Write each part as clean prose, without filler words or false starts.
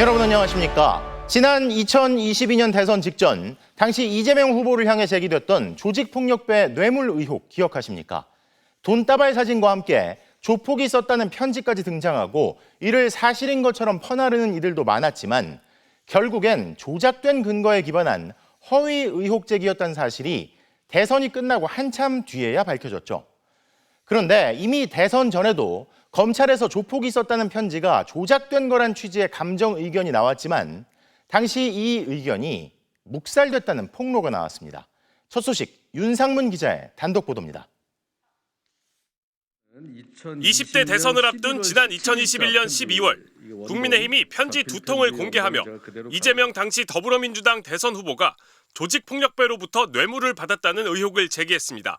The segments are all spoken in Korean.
여러분 안녕하십니까? 지난 2022년 대선 직전 당시 이재명 후보를 향해 제기됐던 조직폭력배 뇌물 의혹 기억하십니까? 돈다발 사진과 함께 조폭이 썼다는 편지까지 등장하고 이를 사실인 것처럼 퍼나르는 이들도 많았지만 결국엔 조작된 근거에 기반한 허위 의혹 제기였다는 사실이 대선이 끝나고 한참 뒤에야 밝혀졌죠. 그런데 이미 대선 전에도 검찰에서 조폭이 썼다는 편지가 조작된 거란 취지의 감정 의견이 나왔지만 당시 이 의견이 묵살됐다는 폭로가 나왔습니다. 첫 소식 윤상문 기자의 단독 보도입니다. 20대 대선을 앞둔 지난 2021년 12월 국민의힘이 편지 2통을 공개하며 이재명 당시 더불어민주당 대선 후보가 조직폭력배로부터 뇌물을 받았다는 의혹을 제기했습니다.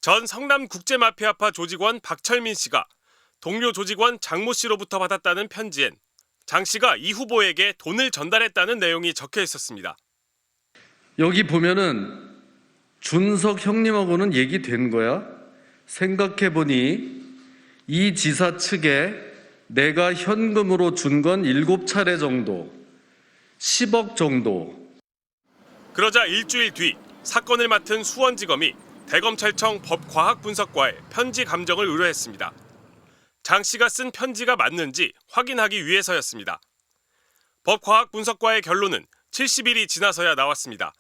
전 성남국제마피아파 조직원 박철민 씨가 동료 조직원 장모 씨로부터 받았다는 편지엔 장 씨가 이 후보에게 돈을 전달했다는 내용이 적혀 있었습니다. 여기 보면은 준석 형님하고는 얘기된 거야? 생각해보니 이 지사 측에 내가 현금으로 준 건 7차례 정도, 10억 정도. 그러자 일주일 뒤 사건을 맡은 수원지검이 대검찰청 법과학분석과에 편지 감정을 의뢰했습니다. 장 씨가 쓴 편지가 맞는지 확인하기 위해서였습니다. 법과학분석과의 결론은 70일이 지나서야 나왔습니다.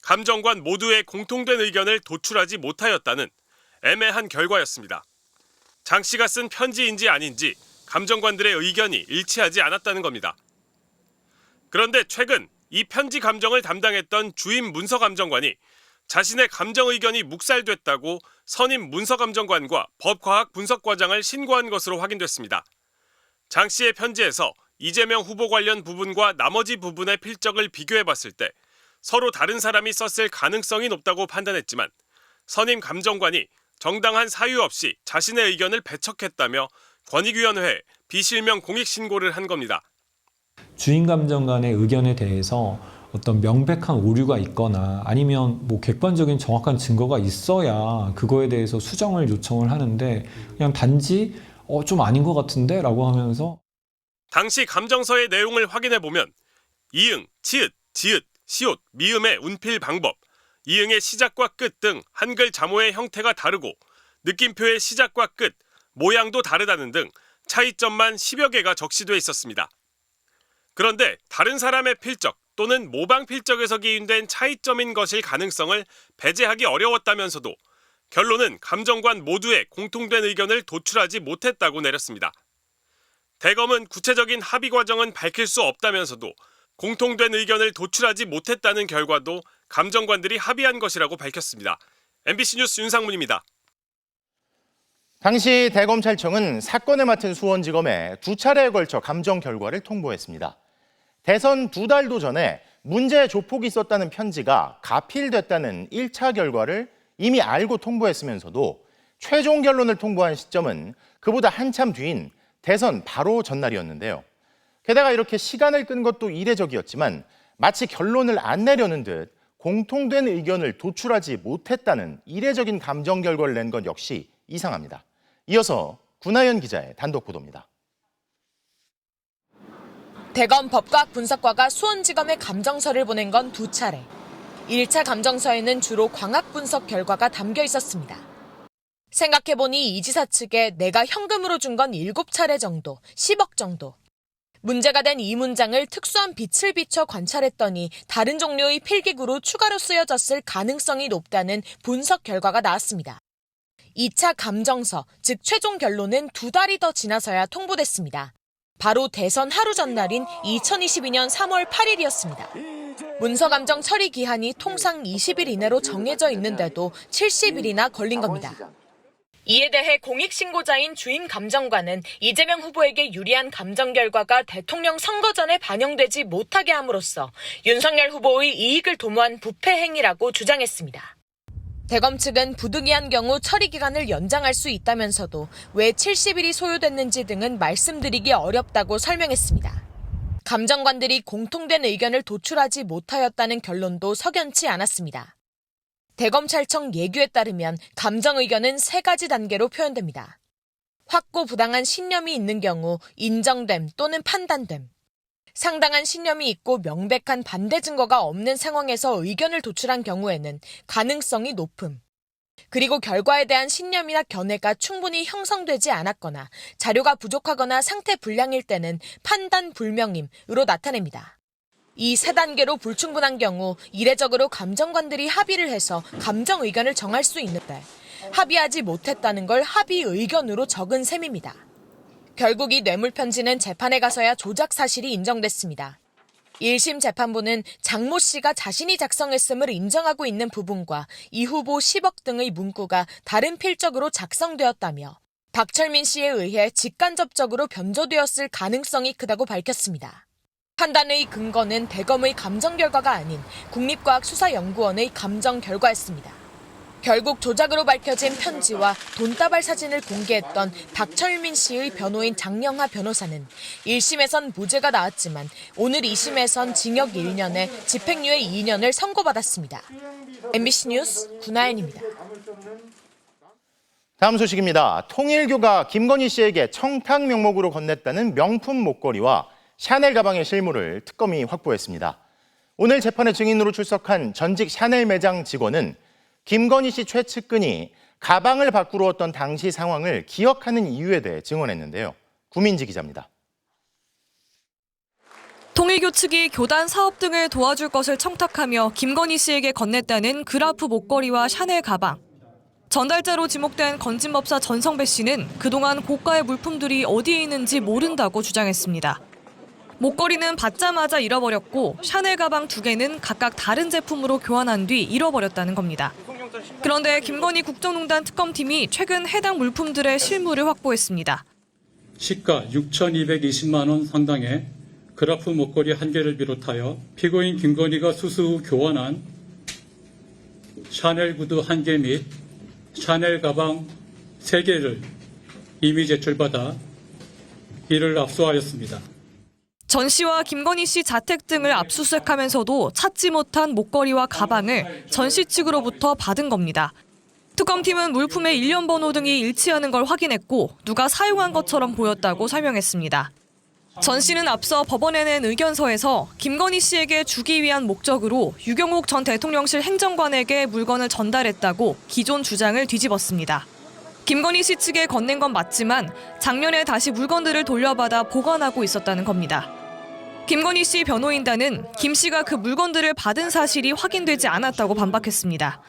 감정관 모두의 공통된 의견을 도출하지 못하였다는 애매한 결과였습니다. 장 씨가 쓴 편지인지 아닌지 감정관들의 의견이 일치하지 않았다는 겁니다. 그런데 최근 이 편지 감정을 담당했던 주임 문서감정관이 자신의 감정 의견이 묵살됐다고 선임 문서감정관과 법과학분석과장을 신고한 것으로 확인됐습니다. 장 씨의 편지에서 이재명 후보 관련 부분과 나머지 부분의 필적을 비교해봤을 때 서로 다른 사람이 썼을 가능성이 높다고 판단했지만 선임 감정관이 정당한 사유 없이 자신의 의견을 배척했다며 권익위원회에 비실명 공익신고를 한 겁니다. 주임 감정관의 의견에 대해서 어떤 명백한 오류가 있거나 아니면 뭐 객관적인 정확한 증거가 있어야 그거에 대해서 수정을 요청을 하는데 그냥 단지 좀 아닌 것 같은데 라고 하면서 당시 감정서의 내용을 확인해보면 이응, 치읓, 지읒, 시옷, 미음의 운필 방법, 이응의 시작과 끝 등 한글 자모의 형태가 다르고 느낌표의 시작과 끝, 모양도 다르다는 등 차이점만 10여 개가 적시돼 있었습니다. 그런데 다른 사람의 필적 또는 모방 필적에서 기인된 차이점인 것일 가능성을 배제하기 어려웠다면서도 결론은 감정관 모두의 공통된 의견을 도출하지 못했다고 내렸습니다. 대검은 구체적인 합의 과정은 밝힐 수 없다면서도 공통된 의견을 도출하지 못했다는 결과도 감정관들이 합의한 것이라고 밝혔습니다. MBC 뉴스 윤상문입니다. 당시 대검찰청은 사건을 맡은 수원지검에 2차례에 걸쳐 감정 결과를 통보했습니다. 대선 2달도 전에 문제 조폭이 썼다는 편지가 가필됐다는 1차 결과를 이미 알고 통보했으면서도 최종 결론을 통보한 시점은 그보다 한참 뒤인 대선 바로 전날이었는데요. 게다가 이렇게 시간을 끈 것도 이례적이었지만 마치 결론을 안 내려는 듯 공통된 의견을 도출하지 못했다는 이례적인 감정 결과를 낸 것 역시 이상합니다. 이어서 구나연 기자의 단독 보도입니다. 대검 법과학분석과가 수원지검에 감정서를 보낸 건 2차례. 1차 감정서에는 주로 광학분석 결과가 담겨 있었습니다. 생각해보니 이 지사 측에 내가 현금으로 준 건 7차례 정도, 10억 정도. 문제가 된 이 문장을 특수한 빛을 비춰 관찰했더니 다른 종류의 필기구로 추가로 쓰여졌을 가능성이 높다는 분석 결과가 나왔습니다. 2차 감정서, 즉 최종 결론은 2달이 더 지나서야 통보됐습니다. 바로 대선 하루 전날인 2022년 3월 8일이었습니다. 문서감정 처리 기한이 통상 20일 이내로 정해져 있는데도 70일이나 걸린 겁니다. 이에 대해 공익신고자인 주임 감정관은 이재명 후보에게 유리한 감정 결과가 대통령 선거 전에 반영되지 못하게 함으로써 윤석열 후보의 이익을 도모한 부패 행위라고 주장했습니다. 대검 측은 부득이한 경우 처리 기간을 연장할 수 있다면서도 왜 70일이 소요됐는지 등은 말씀드리기 어렵다고 설명했습니다. 감정관들이 공통된 의견을 도출하지 못하였다는 결론도 석연치 않았습니다. 대검찰청 예규에 따르면 감정 의견은 3가지 단계로 표현됩니다. 확고 부당한 신념이 있는 경우 인정됨 또는 판단됨, 상당한 신념이 있고 명백한 반대 증거가 없는 상황에서 의견을 도출한 경우에는 가능성이 높음. 그리고 결과에 대한 신념이나 견해가 충분히 형성되지 않았거나 자료가 부족하거나 상태 불량일 때는 판단 불명임으로 나타냅니다. 이 세 단계로 불충분한 경우 이례적으로 감정관들이 합의를 해서 감정 의견을 정할 수 있는데 합의하지 못했다는 걸 합의 의견으로 적은 셈입니다. 결국 이 뇌물편지는 재판에 가서야 조작 사실이 인정됐습니다. 1심 재판부는 장모 씨가 자신이 작성했음을 인정하고 있는 부분과 이 후보 10억 등의 문구가 다른 필적으로 작성되었다며 박철민 씨에 의해 직간접적으로 변조되었을 가능성이 크다고 밝혔습니다. 판단의 근거는 대검의 감정 결과가 아닌 국립과학수사연구원의 감정 결과였습니다. 결국 조작으로 밝혀진 편지와 돈다발 사진을 공개했던 박철민 씨의 변호인 장영하 변호사는 1심에선 무죄가 나왔지만 오늘 2심에선 징역 1년에 집행유예 2년을 선고받았습니다. MBC 뉴스 구나연입니다. 다음 소식입니다. 통일교가 김건희 씨에게 청탁 명목으로 건넸다는 명품 목걸이와 샤넬 가방의 실물을 특검이 확보했습니다. 오늘 재판에 증인으로 출석한 전직 샤넬 매장 직원은 김건희 씨 최측근이 가방을 바꾸었던 당시 상황을 기억하는 이유에 대해 증언했는데요. 구민지 기자입니다. 통일교 측이 교단 사업 등을 도와줄 것을 청탁하며 김건희 씨에게 건넸다는 그라프 목걸이와 샤넬 가방. 전달자로 지목된 건진법사 전성배 씨는 그동안 고가의 물품들이 어디에 있는지 모른다고 주장했습니다. 목걸이는 받자마자 잃어버렸고 샤넬 가방 2개는 각각 다른 제품으로 교환한 뒤 잃어버렸다는 겁니다. 그런데 김건희 국정농단 특검팀이 최근 해당 물품들의 실물을 확보했습니다. 시가 6,220만 원 상당의 그라프 목걸이 1개를 비롯하여 피고인 김건희가 수수 후 교환한 샤넬 구두 1개 및 샤넬 가방 3개를 이미 제출받아 이를 압수하였습니다. 전 씨와 김건희 씨 자택 등을 압수수색하면서도 찾지 못한 목걸이와 가방을 전 씨 측으로부터 받은 겁니다. 특검팀은 물품의 일련 번호 등이 일치하는 걸 확인했고 누가 사용한 것처럼 보였다고 설명했습니다. 전 씨는 앞서 법원에 낸 의견서에서 김건희 씨에게 주기 위한 목적으로 유경욱 전 대통령실 행정관에게 물건을 전달했다고 기존 주장을 뒤집었습니다. 김건희 씨 측에 건넨 건 맞지만 작년에 다시 물건들을 돌려받아 보관하고 있었다는 겁니다. 김건희 씨 변호인단은 김 씨가 그 물건들을 받은 사실이 확인되지 않았다고 반박했습니다.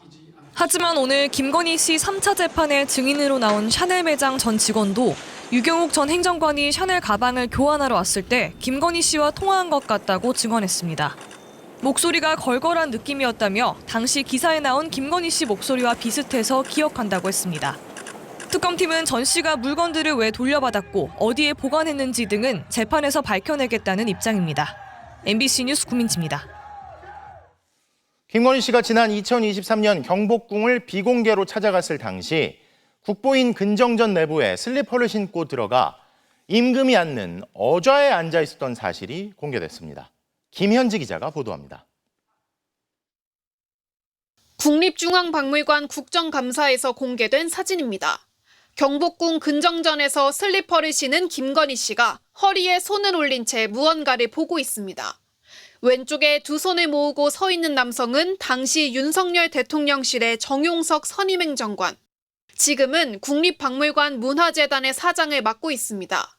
하지만 오늘 김건희 씨 3차 재판에 증인으로 나온 샤넬 매장 전 직원도 유경욱 전 행정관이 샤넬 가방을 교환하러 왔을 때 김건희 씨와 통화한 것 같다고 증언했습니다. 목소리가 걸걸한 느낌이었다며 당시 기사에 나온 김건희 씨 목소리와 비슷해서 기억한다고 했습니다. 특검팀은 전 씨가 물건들을 왜 돌려받았고 어디에 보관했는지 등은 재판에서 밝혀내겠다는 입장입니다. MBC 뉴스 구민지입니다. 김건희 씨가 지난 2023년 경복궁을 비공개로 찾아갔을 당시 국보인 근정전 내부에 슬리퍼를 신고 들어가 임금이 앉는 어좌에 앉아 있었던 사실이 공개됐습니다. 김현지 기자가 보도합니다. 국립중앙박물관 국정감사에서 공개된 사진입니다. 경복궁 근정전에서 슬리퍼를 신은 김건희 씨가 허리에 손을 올린 채 무언가를 보고 있습니다. 왼쪽에 두 손을 모으고 서 있는 남성은 당시 윤석열 대통령실의 정용석 선임행정관, 지금은 국립박물관 문화재단의 사장을 맡고 있습니다.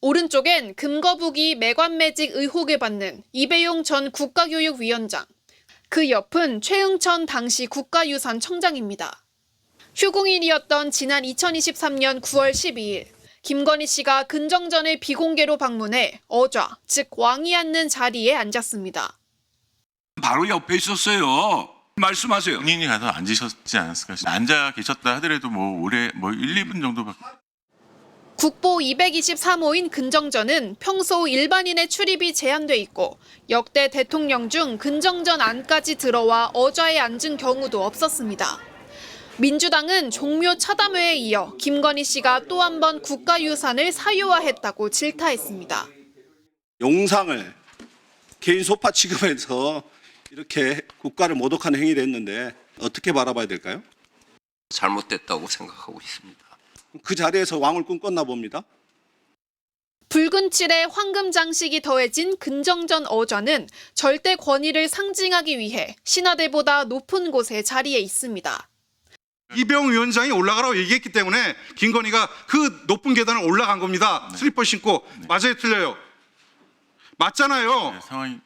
오른쪽엔 금거북이 매관매직 의혹을 받는 이배용 전 국가교육위원장, 그 옆은 최응천 당시 국가유산청장입니다. 휴공일이었던 지난 2023년 9월 12일, 김건희 씨가 근정전을 비공개로 방문해 어좌, 즉 왕이 앉는 자리에 앉았습니다. 바로 옆에 있었어요. 말씀하세요. 본인이 가서 앉으셨지 않았을까? 앉아 계셨다 하더라도 오래 1, 2분 정도밖에. 국보 223호인 근정전은 평소 일반인의 출입이 제한돼 있고 역대 대통령 중 근정전 안까지 들어와 어좌에 앉은 경우도 없었습니다. 민주당은 종묘 차담회에 이어 김건희 씨가 또 한 번 국가유산을 사유화했다고 질타했습니다. 용상을 개인 소파 취급해서 이렇게 국가를 모독하는 행위를 했는데 어떻게 바라봐야 될까요? 잘못됐다고 생각하고 있습니다. 그 자리에서 왕을 꿈꿨나 봅니다. 붉은 붉은 칠에 황금 장식이 더해진 근정전 어좌는 절대 권위를 상징하기 위해 신하들보다 높은 곳에 자리해 있습니다. 이병우 위원장이 올라가라고 얘기했기 때문에 김건희가 그 높은 계단을 올라간 겁니다. 슬리퍼 신고. 맞아요, 틀려요? 맞잖아요. 네, 상황이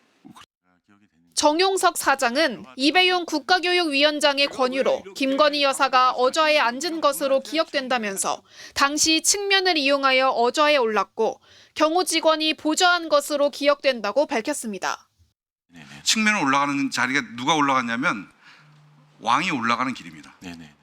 정용석 사장은 이배용 국가교육위원장의 권유로 김건희 여사가 어좌에 앉은 것으로 기억된다면서 당시 측면을 이용하여 어좌에 올랐고 경호 직원이 보좌한 것으로 기억된다고 밝혔습니다. 측면에 올라가는 자리가 누가 올라갔냐면 왕이 올라가는 길입니다. 네네.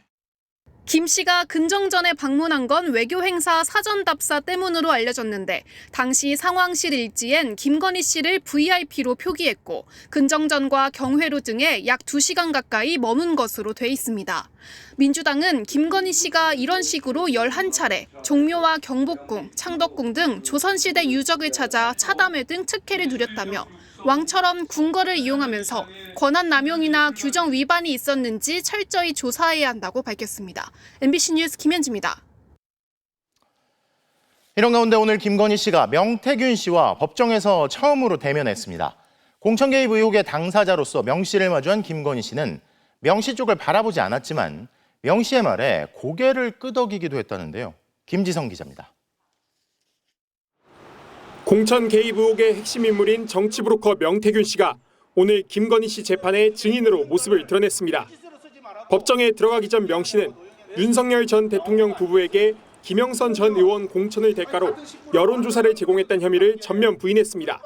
김 씨가 근정전에 방문한 건 외교 행사 사전 답사 때문으로 알려졌는데 당시 상황실 일지엔 김건희 씨를 VIP로 표기했고 근정전과 경회로 등에 약 2시간 가까이 머문 것으로 돼 있습니다. 민주당은 김건희 씨가 이런 식으로 11차례 종묘와 경복궁, 창덕궁 등 조선시대 유적을 찾아 차담회 등 특혜를 누렸다며 왕처럼 궁궐을 이용하면서 권한 남용이나 규정 위반이 있었는지 철저히 조사해야 한다고 밝혔습니다. MBC 뉴스 김현지입니다. 이런 가운데 오늘 김건희 씨가 명태균 씨와 법정에서 처음으로 대면했습니다. 공천 개입 의혹의 당사자로서 명 씨를 마주한 김건희 씨는 명 씨 쪽을 바라보지 않았지만 명 씨의 말에 고개를 끄덕이기도 했다는데요. 김지성 기자입니다. 공천 개입 의혹의 핵심 인물인 정치 브로커 명태균 씨가 오늘 김건희 씨 재판에 증인으로 모습을 드러냈습니다. 법정에 들어가기 전 명 씨는 윤석열 전 대통령 부부에게 김영선 전 의원 공천을 대가로 여론조사를 제공했다는 혐의를 전면 부인했습니다.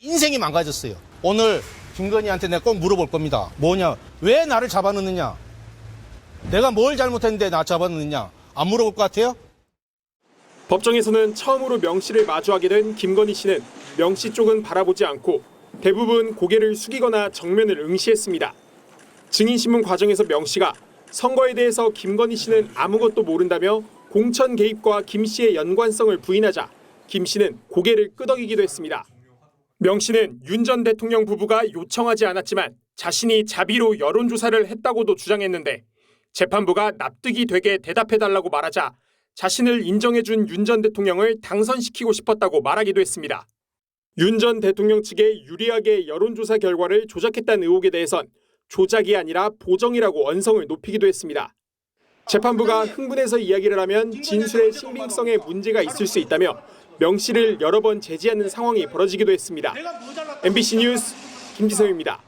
인생이 망가졌어요. 오늘 김건희한테 내가 꼭 물어볼 겁니다. 뭐냐? 왜 나를 잡아넣느냐? 내가 뭘 잘못했는데 나 잡아넣느냐? 안 물어볼 것 같아요? 법정에서는 처음으로 명 씨를 마주하게 된 김건희 씨는 명 씨 쪽은 바라보지 않고 대부분 고개를 숙이거나 정면을 응시했습니다. 증인신문 과정에서 명 씨가 선거에 대해서 김건희 씨는 아무것도 모른다며 공천 개입과 김 씨의 연관성을 부인하자 김 씨는 고개를 끄덕이기도 했습니다. 명 씨는 윤 전 대통령 부부가 요청하지 않았지만 자신이 자비로 여론조사를 했다고도 주장했는데 재판부가 납득이 되게 대답해달라고 말하자 자신을 인정해준 윤 전 대통령을 당선시키고 싶었다고 말하기도 했습니다. 윤 전 대통령 측에 유리하게 여론조사 결과를 조작했다는 의혹에 대해선 조작이 아니라 보정이라고 언성을 높이기도 했습니다. 재판부가 흥분해서 이야기를 하면 진술의 신빙성에 문제가 있을 수 있다며 명 씨를 여러 번 제지하는 상황이 벌어지기도 했습니다. MBC 뉴스 김지성입니다.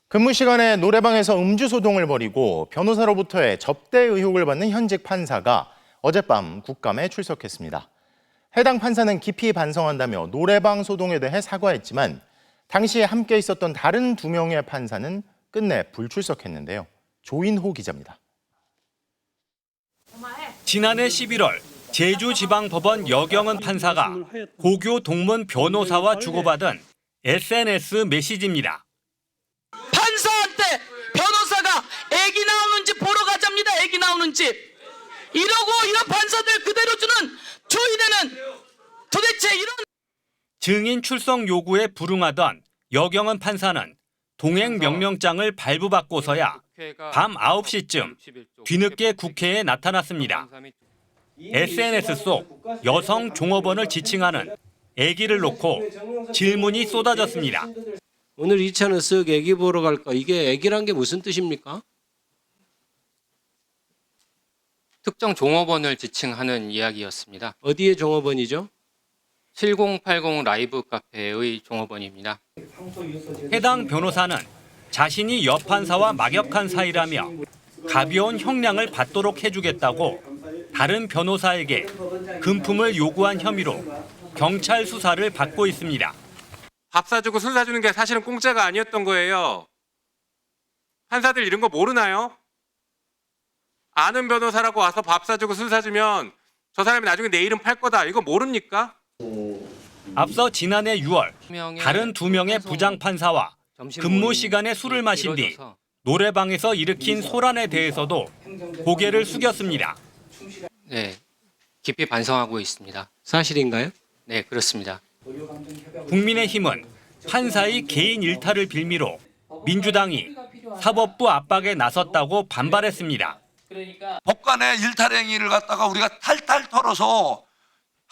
근무 시간에 노래방에서 음주 소동을 벌이고 변호사로부터의 접대 의혹을 받는 현직 판사가 어젯밤 국감에 출석했습니다. 해당 판사는 깊이 반성한다며 노래방 소동에 대해 사과했지만 당시에 함께 있었던 다른 2명의 판사는 끝내 불출석했는데요. 조인호 기자입니다. 지난해 11월 제주지방법원 여경은 판사가 고교 동문 변호사와 주고받은 SNS 메시지입니다. 판사한테 변호사가 애기 나오는 집 보러 가자입니다. 애기 나오는 집. 이러고 이런 판사들 그대로 주는 조인에는 도대체 이런. 증인 출석 요구에 불응하던 여경은 판사는 동행 명령장을 발부받고서야 밤 9시쯤 뒤늦게 국회에 나타났습니다. SNS 속 여성 종업원을 지칭하는 애기를 놓고 질문이 쏟아졌습니다. 오늘 이 차는 쓱 애기 보러 갈까? 이게 애기란 게 무슨 뜻입니까? 특정 종업원을 지칭하는 이야기였습니다. 어디의 종업원이죠? 7080 라이브 카페의 종업원입니다. 해당 변호사는 자신이 여 판사와 막역한 사이라며 가벼운 형량을 받도록 해주겠다고 다른 변호사에게 금품을 요구한 혐의로 경찰 수사를 받고 있습니다. 밥 사주고 술 사주는 게 사실은 공짜가 아니었던 거예요. 판사들 이런 거 모르나요? 아는 변호사라고 와서 밥 사주고 술 사주면 저 사람이 나중에 내 이름 팔 거다. 이거 모릅니까? 앞서 지난해 6월 다른 2명의 부장 판사와 근무 시간에 술을 마신 뒤 노래방에서 일으킨 소란에 대해서도 고개를 숙였습니다. 네, 깊이 반성하고 있습니다. 사실인가요? 네, 그렇습니다. 국민의힘은 판사의 개인 일탈을 빌미로 민주당이 사법부 압박에 나섰다고 반발했습니다. 법관의 일탈 행위를 갖다가 우리가 탈탈 털어서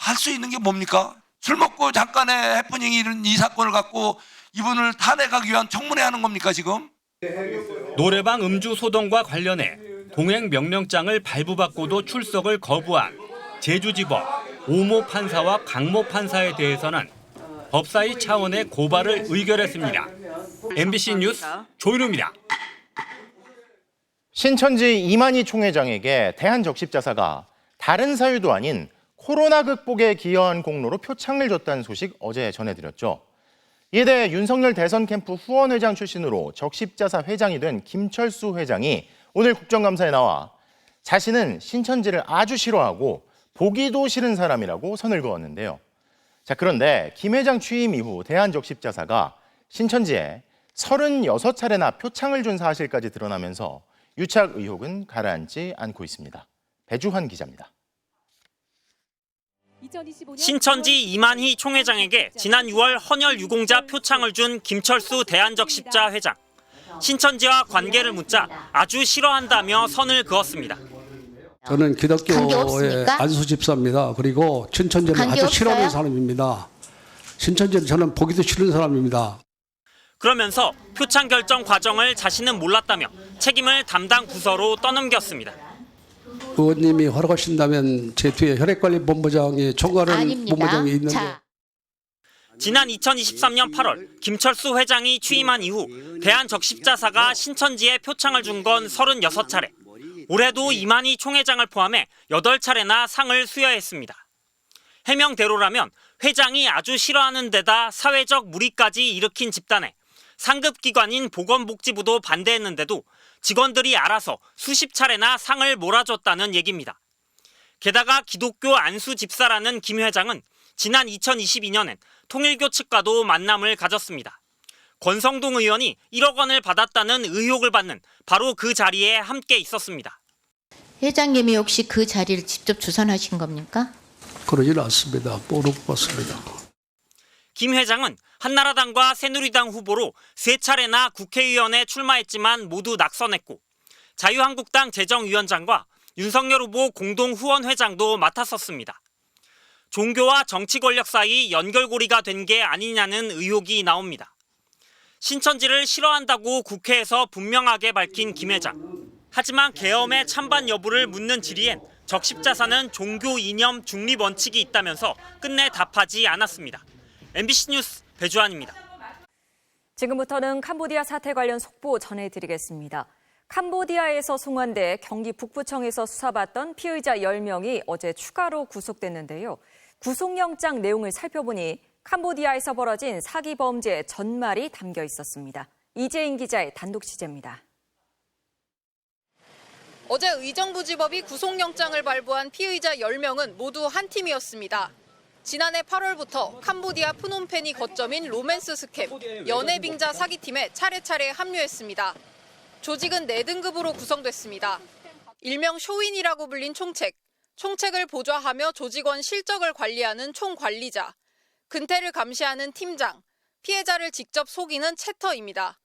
할 수 있는 게 뭡니까? 술 먹고 잠깐의 해프닝이 이런 이 사건을 갖고 이분을 탄핵하기 위한 청문회 하는 겁니까 지금? 노래방 음주 소동과 관련해 동행 명령장을 발부받고도 출석을 거부한 제주지법 오모 판사와 강모 판사에 대해서는 법사위 차원의 고발을 의결했습니다. MBC 뉴스 조인우입니다. 신천지 이만희 총회장에게 대한적십자사가 다른 사유도 아닌 코로나 극복에 기여한 공로로 표창을 줬다는 소식 어제 전해드렸죠. 이에 대해 윤석열 대선 캠프 후원회장 출신으로 적십자사 회장이 된 김철수 회장이 오늘 국정감사에 나와 자신은 신천지를 아주 싫어하고 보기도 싫은 사람이라고 선을 그었는데요. 자, 그런데 김 회장 취임 이후 대한적십자사가 신천지에 36차례나 표창을 준 사실까지 드러나면서 유착 의혹은 가라앉지 않고 있습니다. 배주환 기자입니다. 신천지 이만희 총회장에게 지난 6월 헌혈 유공자 표창을 준 김철수 대한적십자 회장. 신천지와 관계를 묻자 아주 싫어한다며 선을 그었습니다. 저는 기독교의 안수 집사입니다. 그리고 신천지를 아주 싫어하는 사람입니다. 신천지를 저는 보기도 싫은 사람입니다. 그러면서 표창 결정 과정을 자신은 몰랐다며 책임을 담당 부서로 떠넘겼습니다. 의원님이 허락하신다면 제 뒤에 혈액관리본부장이 총괄은 본부장이 있는데. 지난 2023년 8월 김철수 회장이 취임한 이후 대한적십자사가 신천지에 표창을 준 건 36차례. 올해도 이만희 총회장을 포함해 8차례나 상을 수여했습니다. 해명대로라면 회장이 아주 싫어하는 데다 사회적 물의까지 일으킨 집단에 상급기관인 보건복지부도 반대했는데도 직원들이 알아서 수십 차례나 상을 몰아줬다는 얘기입니다. 게다가 기독교 안수 집사라는 김 회장은 지난 2022년엔 통일교 측과도 만남을 가졌습니다. 권성동 의원이 1억 원을 받았다는 의혹을 받는 바로 그 자리에 함께 있었습니다. 회장님이 혹시 그 자리를 직접 주선하신 겁니까? 그러질 않습니다. 모르고 봤습니다. 김 회장은 한나라당과 새누리당 후보로 3차례나 국회의원에 출마했지만 모두 낙선했고 자유한국당 재정위원장과 윤석열 후보 공동 후원회장도 맡았었습니다. 종교와 정치 권력 사이 연결고리가 된 게 아니냐는 의혹이 나옵니다. 신천지를 싫어한다고 국회에서 분명하게 밝힌 김 회장. 하지만 계엄의 찬반 여부를 묻는 질의엔 적십자사는 종교 이념 중립 원칙이 있다면서 끝내 답하지 않았습니다. MBC 뉴스 배주환입니다. 지금부터는 캄보디아 사태 관련 속보 전해드리겠습니다. 캄보디아에서 송환돼 경기 북부청에서 수사받던 피의자 10명이 어제 추가로 구속됐는데요. 구속영장 내용을 살펴보니 캄보디아에서 벌어진 사기 범죄의 전말이 담겨 있었습니다. 이재인 기자의 단독 취재입니다. 어제 의정부지법이 구속영장을 발부한 피의자 10명은 모두 한 팀이었습니다. 지난해 8월부터 캄보디아 프놈펜이 거점인 로맨스 스캠, 연애빙자 사기팀에 차례차례 합류했습니다. 조직은 4등급으로 구성됐습니다. 일명 쇼윈이라고 불린 총책, 총책을 보좌하며 조직원 실적을 관리하는 총관리자, 근태를 감시하는 팀장, 피해자를 직접 속이는 채터입니다.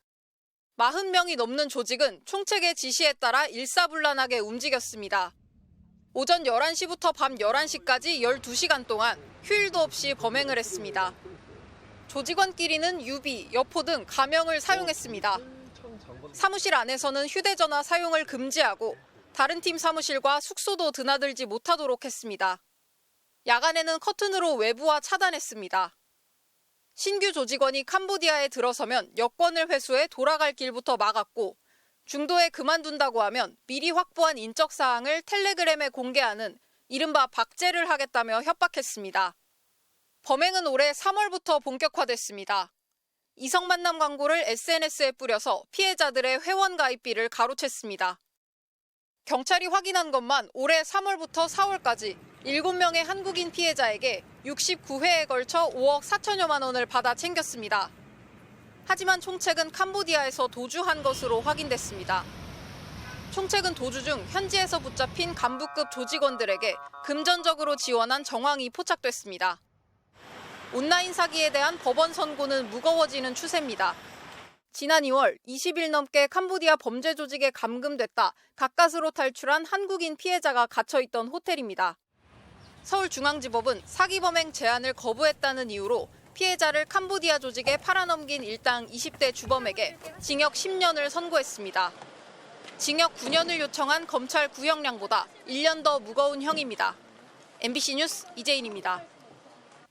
40명이 넘는 조직은 총책의 지시에 따라 일사불란하게 움직였습니다. 오전 11시부터 밤 11시까지 12시간 동안 휴일도 없이 범행을 했습니다. 조직원끼리는 유비, 여포 등 가명을 사용했습니다. 사무실 안에서는 휴대전화 사용을 금지하고 다른 팀 사무실과 숙소도 드나들지 못하도록 했습니다. 야간에는 커튼으로 외부와 차단했습니다. 신규 조직원이 캄보디아에 들어서면 여권을 회수해 돌아갈 길부터 막았고 중도에 그만둔다고 하면 미리 확보한 인적 사항을 텔레그램에 공개하는 이른바 박제를 하겠다며 협박했습니다. 범행은 올해 3월부터 본격화됐습니다. 이성 만남 광고를 SNS에 뿌려서 피해자들의 회원 가입비를 가로챘습니다. 경찰이 확인한 것만 올해 3월부터 4월까지 7명의 한국인 피해자에게 69회에 걸쳐 5억 4천여만 원을 받아 챙겼습니다. 하지만 총책은 캄보디아에서 도주한 것으로 확인됐습니다. 총책은 도주 중 현지에서 붙잡힌 간부급 조직원들에게 금전적으로 지원한 정황이 포착됐습니다. 온라인 사기에 대한 법원 선고는 무거워지는 추세입니다. 지난 2월 20일 넘게 캄보디아 범죄 조직에 감금됐다 가까스로 탈출한 한국인 피해자가 갇혀있던 호텔입니다. 서울중앙지법은 사기 범행 제안을 거부했다는 이유로 피해자를 캄보디아 조직에 팔아넘긴 일당 20대 주범에게 징역 10년을 선고했습니다. 징역 9년을 요청한 검찰 구형량보다 1년 더 무거운 형입니다. MBC 뉴스 이재인입니다.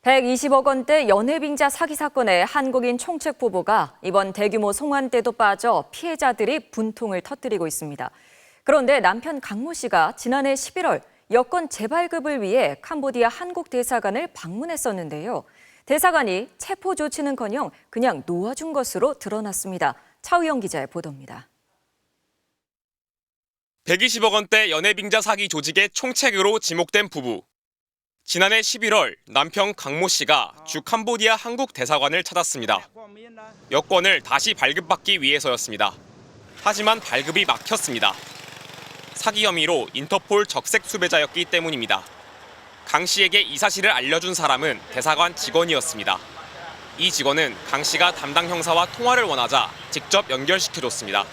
120억 원대 연회빙자 사기 사건의 한국인 총책 부부가 이번 대규모 송환 때도 빠져 피해자들이 분통을 터뜨리고 있습니다. 그런데 남편 강모 씨가 지난해 11월 여권 재발급을 위해 캄보디아 한국 대사관을 방문했었는데요. 대사관이 체포 조치는커녕 그냥 놓아준 것으로 드러났습니다. 차우영 기자의 보도입니다. 120억 원대 연회빙자 사기 조직의 총책으로 지목된 부부. 지난해 11월 남편 강모 씨가 주 캄보디아 한국 대사관을 찾았습니다. 여권을 다시 발급받기 위해서였습니다. 하지만 발급이 막혔습니다. 사기 혐의로 인터폴 적색 수배자였기 때문입니다. 강 씨에게 이 사실을 알려준 사람은 대사관 직원이었습니다. 이 직원은 강 씨가 담당 형사와 통화를 원하자 직접 연결시켜줬습니다.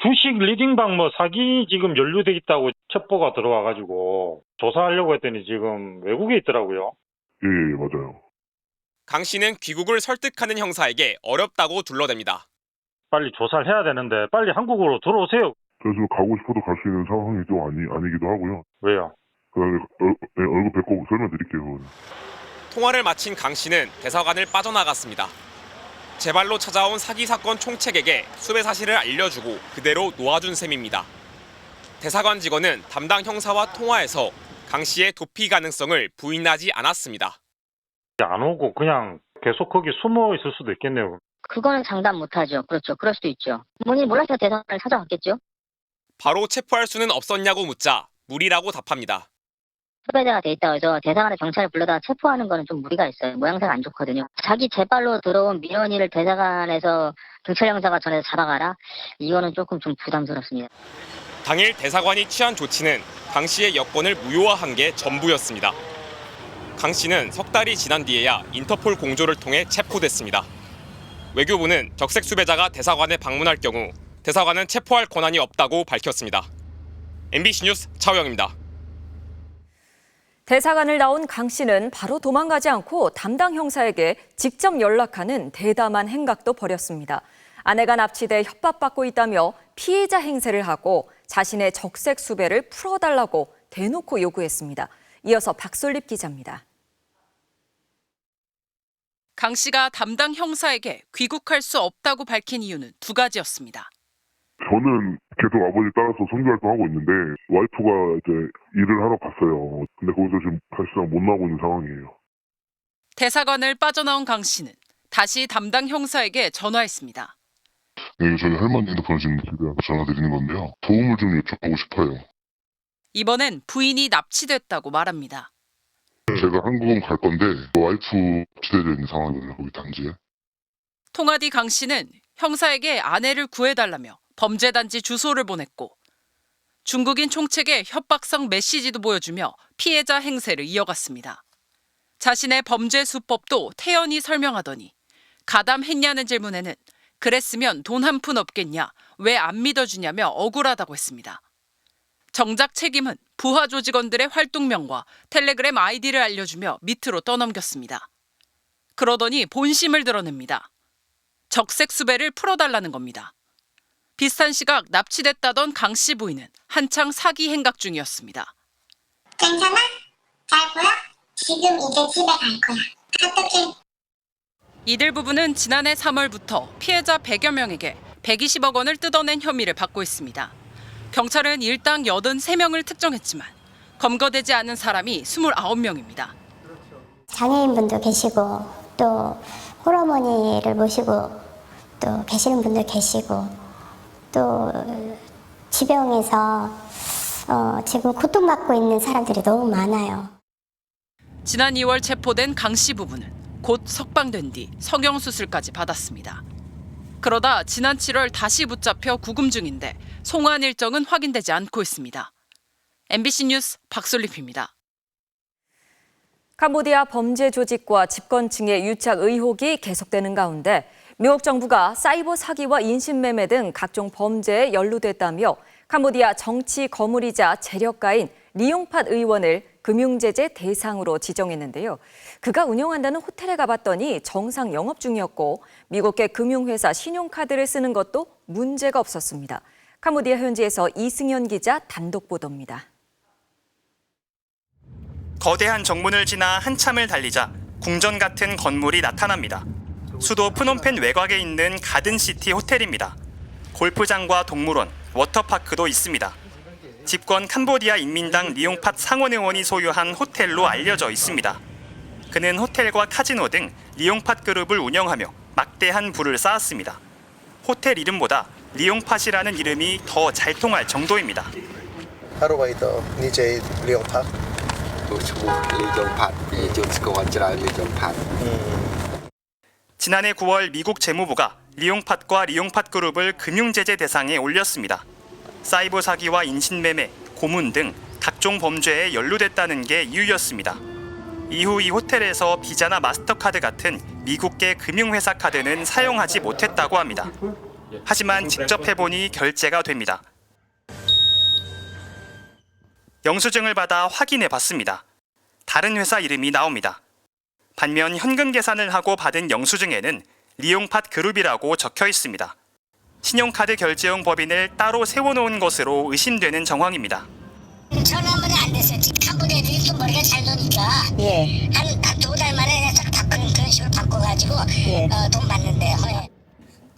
주식 리딩방 사기 지금 연루돼 있다고 첩보가 들어와가지고 조사하려고 했더니 지금 외국에 있더라고요. 예, 맞아요. 강 씨는 귀국을 설득하는 형사에게 어렵다고 둘러댑니다. 빨리 조사를 해야 되는데 빨리 한국으로 들어오세요. 그래서 가고 싶어도 갈 수 있는 상황이 또 아니기도 하고요. 왜요? 얼굴 뵙고 설명드릴게요. 통화를 마친 강 씨는 대사관을 빠져나갔습니다. 제 발로 찾아온 사기 사건 총책에게 수배 사실을 알려주고 그대로 놓아준 셈입니다. 대사관 직원은 담당 형사와 통화해서 강 씨의 도피 가능성을 부인하지 않았습니다. 안 오고 그냥 계속 거기 숨어 있을 수도 있겠네요. 그거는 장담 못하죠. 그렇죠. 그럴 수도 있죠. 본인이 몰라서 대사관을 찾아왔겠죠. 바로 체포할 수는 없었냐고 묻자 무리라고 답합니다. 수배자가 돼 있다고 해서 대사관에 경찰을 불러다가 체포하는 거는 좀 무리가 있어요. 모양새가 안 좋거든요. 자기 재발로 들어온 민원인을 대사관에서 경찰 형사가 전해서 잡아가라? 이거는 조금 좀 부담스럽습니다. 당일 대사관이 취한 조치는 강 씨의 여권을 무효화한 게 전부였습니다. 강 씨는 석 달이 지난 뒤에야 인터폴 공조를 통해 체포됐습니다. 외교부는 적색 수배자가 대사관에 방문할 경우 대사관은 체포할 권한이 없다고 밝혔습니다. MBC 뉴스 차우영입니다. 대사관을 나온 강 씨는 바로 도망가지 않고 담당 형사에게 직접 연락하는 대담한 행각도 벌였습니다. 아내가 납치돼 협박받고 있다며 피해자 행세를 하고 자신의 적색 수배를 풀어달라고 대놓고 요구했습니다. 이어서 박솔립 기자입니다. 강 씨가 담당 형사에게 귀국할 수 없다고 밝힌 이유는 두 가지였습니다. 저는 계속 아버지 따라서 선교활동하고 있는데 와이프가 이제 일을 하러 갔어요. 근데 거기서 지금 사실상 못 나오고 있는 상황이에요. 대사관을 빠져나온 강 씨는 다시 담당 형사에게 전화했습니다. 네, 저희 할머니 핸드폰을 지금 전화드리는 건데요. 도움을 좀 요청하고 싶어요. 이번엔 부인이 납치됐다고 말합니다. 제가 한국은 갈 건데 와이프 납치되어 있는 상황이에요. 거기 단지에. 통화 뒤 강 씨는 형사에게 아내를 구해달라며 범죄단지 주소를 보냈고 중국인 총책의 협박성 메시지도 보여주며 피해자 행세를 이어갔습니다. 자신의 범죄 수법도 태연히 설명하더니 가담했냐는 질문에는 그랬으면 돈 한 푼 없겠냐, 왜 안 믿어주냐며 억울하다고 했습니다. 정작 책임은 부하 조직원들의 활동명과 텔레그램 아이디를 알려주며 밑으로 떠넘겼습니다. 그러더니 본심을 드러냅니다. 적색 수배를 풀어달라는 겁니다. 비슷한 시각 납치됐다던 강 씨 부인은 한창 사기 행각 중이었습니다. 괜찮아? 잘 보여? 지금 이제 집에 갈 거야. 어떡해? 이들 부부는 지난해 3월부터 피해자 100여 명에게 120억 원을 뜯어낸 혐의를 받고 있습니다. 경찰은 일당 83명을 특정했지만 검거되지 않은 사람이 29명입니다. 장애인분도 계시고 또 홀어머니를 모시고 또 계시는 분들 계시고 또 지병에서 지금 고통받고 있는 사람들이 너무 많아요. 지난 2월 체포된 강 씨 부부는 곧 석방된 뒤 성형수술까지 받았습니다. 그러다 지난 7월 다시 붙잡혀 구금 중인데 송환 일정은 확인되지 않고 있습니다. MBC 뉴스 박솔립입니다. 캄보디아 범죄 조직과 집권층의 유착 의혹이 계속되는 가운데 미국 정부가 사이버 사기와 인신매매 등 각종 범죄에 연루됐다며 캄보디아 정치 거물이자 재력가인 리용팟 의원을 금융제재 대상으로 지정했는데요. 그가 운영한다는 호텔에 가봤더니 정상 영업 중이었고 미국계 금융회사 신용카드를 쓰는 것도 문제가 없었습니다. 캄보디아 현지에서 이승현 기자 단독 보도입니다. 거대한 정문을 지나 한참을 달리자 궁전 같은 건물이 나타납니다. 수도 프놈펜 외곽에 있는 가든시티 호텔입니다. 골프장과 동물원, 워터파크도 있습니다. 집권 캄보디아 인민당 리용팟 상원의원이 소유한 호텔로 알려져 있습니다. 그는 호텔과 카지노 등 리용팟 그룹을 운영하며 막대한 부를 쌓았습니다. 호텔 이름보다 리용팟이라는 이름이 더 잘 통할 정도입니다. 지난해 9월 미국 재무부가 리용팟과 리용팟 그룹을 금융제재 대상에 올렸습니다. 사이버 사기와 인신매매, 고문 등 각종 범죄에 연루됐다는 게 이유였습니다. 이후 이 호텔에서 비자나 마스터카드 같은 미국계 금융회사 카드는 사용하지 못했다고 합니다. 하지만 직접 해보니 결제가 됩니다. 영수증을 받아 확인해 봤습니다. 다른 회사 이름이 나옵니다. 반면 현금 계산을 하고 받은 영수증에는 리용팟 그룹이라고 적혀 있습니다. 신용카드 결제용 법인을 따로 세워놓은 것으로 의심되는 정황입니다. 전화번호 안 됐어요. 캄보디아들이 좀 머리가 잘 노니까 한 2달 만에 다 그런 식으로 바꿔가지고 돈 받는데 허해.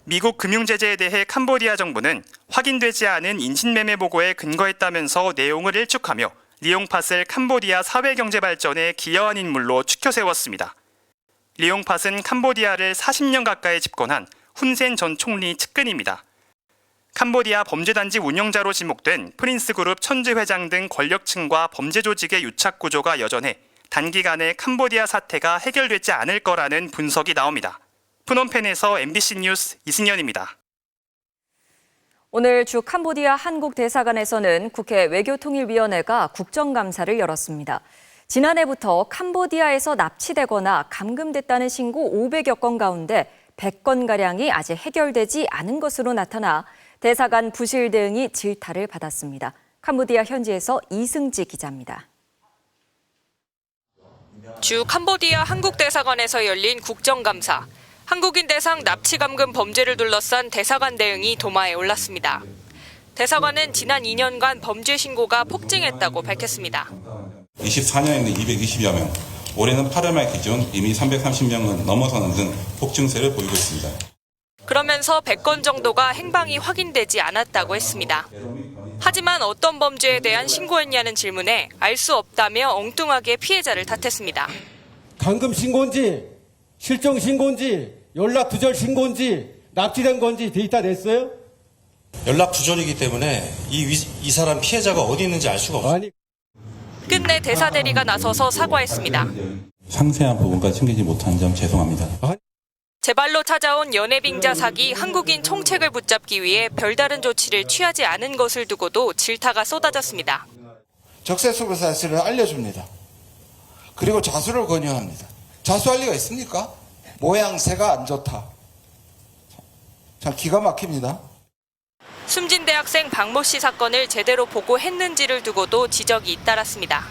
미국 금융제재에 대해 캄보디아 정부는 확인되지 않은 인신매매 보고에 근거했다면서 내용을 일축하며 리용팟을 캄보디아 사회경제발전에 기여한 인물로 추켜 세웠습니다. 리용팟은 캄보디아를 40년 가까이 집권한 훈센 전 총리 측근입니다. 캄보디아 범죄단지 운영자로 지목된 프린스그룹 천지 회장 등 권력층과 범죄 조직의 유착 구조가 여전해 단기간에 캄보디아 사태가 해결되지 않을 거라는 분석이 나옵니다. 프놈펜에서 MBC 뉴스 이승현입니다. 오늘 주 캄보디아 한국 대사관에서는 국회 외교통일위원회가 국정감사를 열었습니다. 지난해부터 캄보디아에서 납치되거나 감금됐다는 신고 500여 건 가운데 100건가량이 아직 해결되지 않은 것으로 나타나 대사관 부실 대응이 질타를 받았습니다. 캄보디아 현지에서 이승지 기자입니다. 주 캄보디아 한국 대사관에서 열린 국정감사. 한국인 대상 납치 감금 범죄를 둘러싼 대사관 대응이 도마에 올랐습니다. 대사관은 지난 2년간 범죄 신고가 폭증했다고 밝혔습니다. 24년에는 220여 명, 올해는 8월 말 기준 이미 330명은 넘어서는 등 폭증세를 보이고 있습니다. 그러면서 100건 정도가 행방이 확인되지 않았다고 했습니다. 하지만 어떤 범죄에 대한 신고했냐는 질문에 알 수 없다며 엉뚱하게 피해자를 탓했습니다. 감금 신고인지, 실종 신고인지, 연락 두절 신고인지, 납치된 건지 데이터 냈어요? 연락 두절이기 때문에 이 사람 피해자가 어디 있는지 알 수가 없어요. 끝내 대사 대리가 나서서 사과했습니다. 상세한 부분까지 챙기지 못한 점 죄송합니다. 제발로 찾아온 연예빙자 사기 한국인 총책을 붙잡기 위해 별다른 조치를 취하지 않은 것을 두고도 질타가 쏟아졌습니다. 적세수부 사실을 알려줍니다. 그리고 자수를 권유합니다. 자수할 리가 있습니까? 모양새가 안 좋다. 참 기가 막힙니다. 숨진 대학생 박모 씨 사건을 제대로 보고했는지를 두고도 지적이 잇따랐습니다.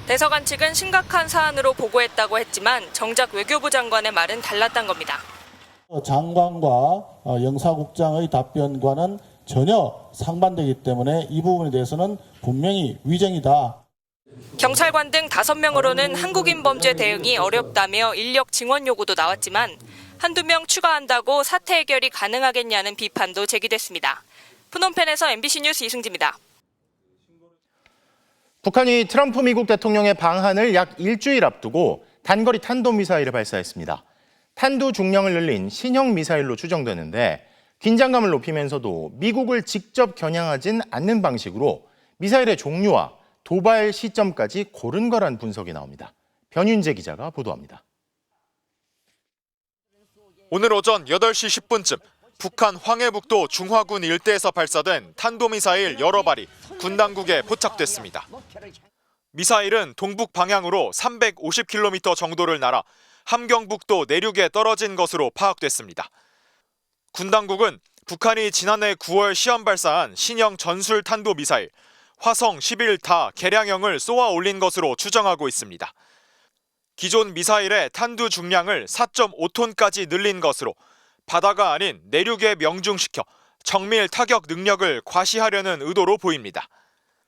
대사관 측은 심각한 사안으로 보고했다고 했지만 정작 외교부 장관의 말은 달랐단 겁니다. 장관과 영사국장의 답변과는 전혀 상반되기 때문에 이 부분에 대해서는 분명히 위정이다. 경찰관 등 5명으로는 한국인 범죄 대응이 어렵다며 인력 증원 요구도 나왔지만 한두 명 추가한다고 사태 해결이 가능하겠냐는 비판도 제기됐습니다. 프놈펜에서 MBC 뉴스 이승지입니다. 북한이 트럼프 미국 대통령의 방한을 약 일주일 앞두고 단거리 탄도미사일을 발사했습니다. 탄두 중량을 늘린 신형 미사일로 추정되는데 긴장감을 높이면서도 미국을 직접 겨냥하진 않는 방식으로 미사일의 종류와 도발 시점까지 고른 거란 분석이 나옵니다. 변윤재 기자가 보도합니다. 오늘 오전 8시 10분쯤 북한 황해북도 중화군 일대에서 발사된 탄도미사일 여러 발이 군 당국에 포착됐습니다. 미사일은 동북 방향으로 350km 정도를 날아 함경북도 내륙에 떨어진 것으로 파악됐습니다. 군 당국은 북한이 지난해 9월 시험 발사한 신형 전술 탄도미사일 화성 11다 개량형을 쏘아 올린 것으로 추정하고 있습니다. 기존 미사일의 탄두 중량을 4.5톤까지 늘린 것으로 바다가 아닌 내륙에 명중시켜 정밀 타격 능력을 과시하려는 의도로 보입니다.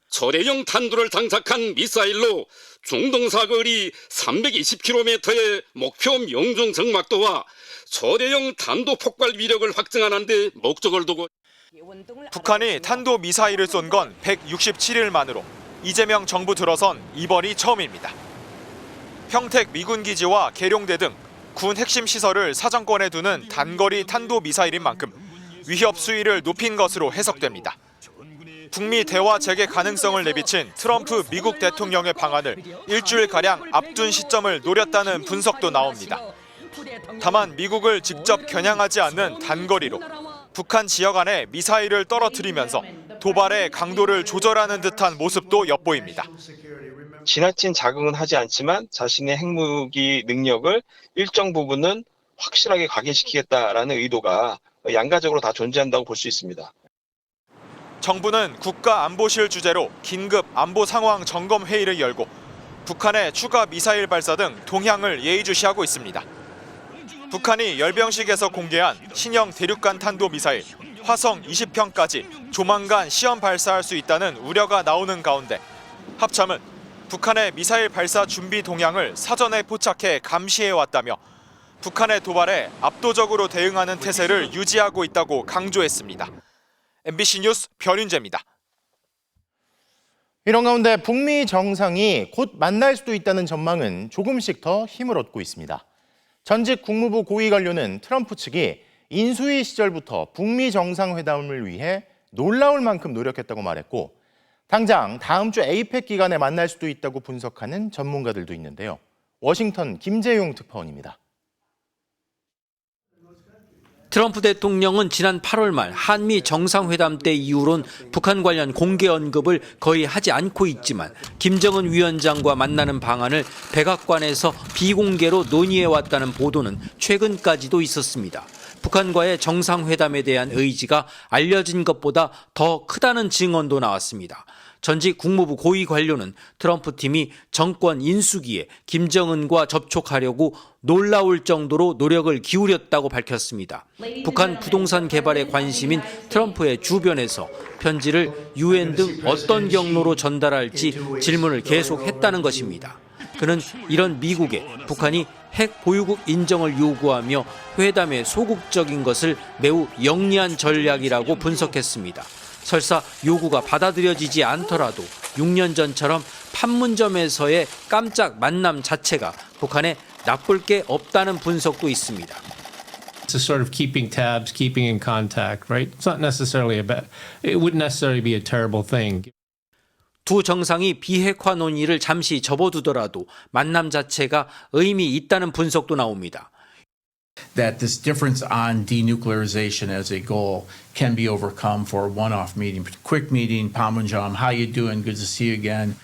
초대형 탄두를 장착한 미사일로 중동 사거리 320km의 목표 명중 정막도와 초대형 탄도 폭발 위력을 확증하는 데 목적을 두고 북한이 탄도 미사일을 쏜 건 167일 만으로 이재명 정부 들어선 이번이 처음입니다. 평택 미군 기지와 계룡대 등 군 핵심 시설을 사정권에 두는 단거리 탄도 미사일인 만큼 위협 수위를 높인 것으로 해석됩니다. 북미 대화 재개 가능성을 내비친 트럼프 미국 대통령의 방안을 일주일가량 앞둔 시점을 노렸다는 분석도 나옵니다. 다만 미국을 직접 겨냥하지 않는 단거리로 북한 지역 안에 미사일을 떨어뜨리면서 도발의 강도를 조절하는 듯한 모습도 엿보입니다. 지나친 자극은 하지 않지만 자신의 핵무기 능력을 일정 부분은 확실하게 각인시키겠다라는 의도가 양가적으로 다 존재한다고 볼 수 있습니다. 정부는 국가안보실 주재로 긴급 안보 상황 점검 회의를 열고 북한의 추가 미사일 발사 등 동향을 예의주시하고 있습니다. 북한이 열병식에서 공개한 신형 대륙간 탄도 미사일 화성 20형까지 조만간 시험 발사할 수 있다는 우려가 나오는 가운데 합참은 북한의 미사일 발사 준비 동향을 사전에 포착해 감시해왔다며 북한의 도발에 압도적으로 대응하는 태세를 유지하고 있다고 강조했습니다. MBC 뉴스 변윤재입니다. 이런 가운데 북미 정상이 곧 만날 수도 있다는 전망은 조금씩 더 힘을 얻고 있습니다. 전직 국무부 고위 관료는 트럼프 측이 인수위 시절부터 북미 정상회담을 위해 놀라울 만큼 노력했다고 말했고 당장 다음 주 에이펙 기간에 만날 수도 있다고 분석하는 전문가들도 있는데요. 워싱턴 김재용 특파원입니다. 트럼프 대통령은 지난 8월 말 한미 정상회담 때 이후론 북한 관련 공개 언급을 거의 하지 않고 있지만 김정은 위원장과 만나는 방안을 백악관에서 비공개로 논의해왔다는 보도는 최근까지도 있었습니다. 북한과의 정상회담에 대한 의지가 알려진 것보다 더 크다는 증언도 나왔습니다. 전직 국무부 고위 관료는 트럼프 팀이 정권 인수기에 김정은과 접촉하려고 놀라울 정도로 노력을 기울였다고 밝혔습니다. 북한 부동산 개발에 관심인 트럼프의 주변에서 편지를 유엔 등 어떤 경로로 전달할지 질문을 계속했다는 것입니다. 그는 이런 미국에 북한이 핵 보유국 인정을 요구하며 회담에 소극적인 것을 매우 영리한 전략이라고 분석했습니다. 설사 요구가 받아들여지지 않더라도 6년 전처럼 판문점에서의 깜짝 만남 자체가 북한에 나쁠 게 없다는 분석도 있습니다. It's a sort of keeping tabs, keeping in contact, right? It's not necessarily it wouldn't necessarily be a terrible thing. 두 정상이 비핵화 논의를 잠시 접어두더라도 만남 자체가 의미 있다는 분석도 나옵니다. That this difference on denuclearization as a goal can be overcome for a one-off meeting, quick meeting, Panmunjom, how you doing? Good to see you again.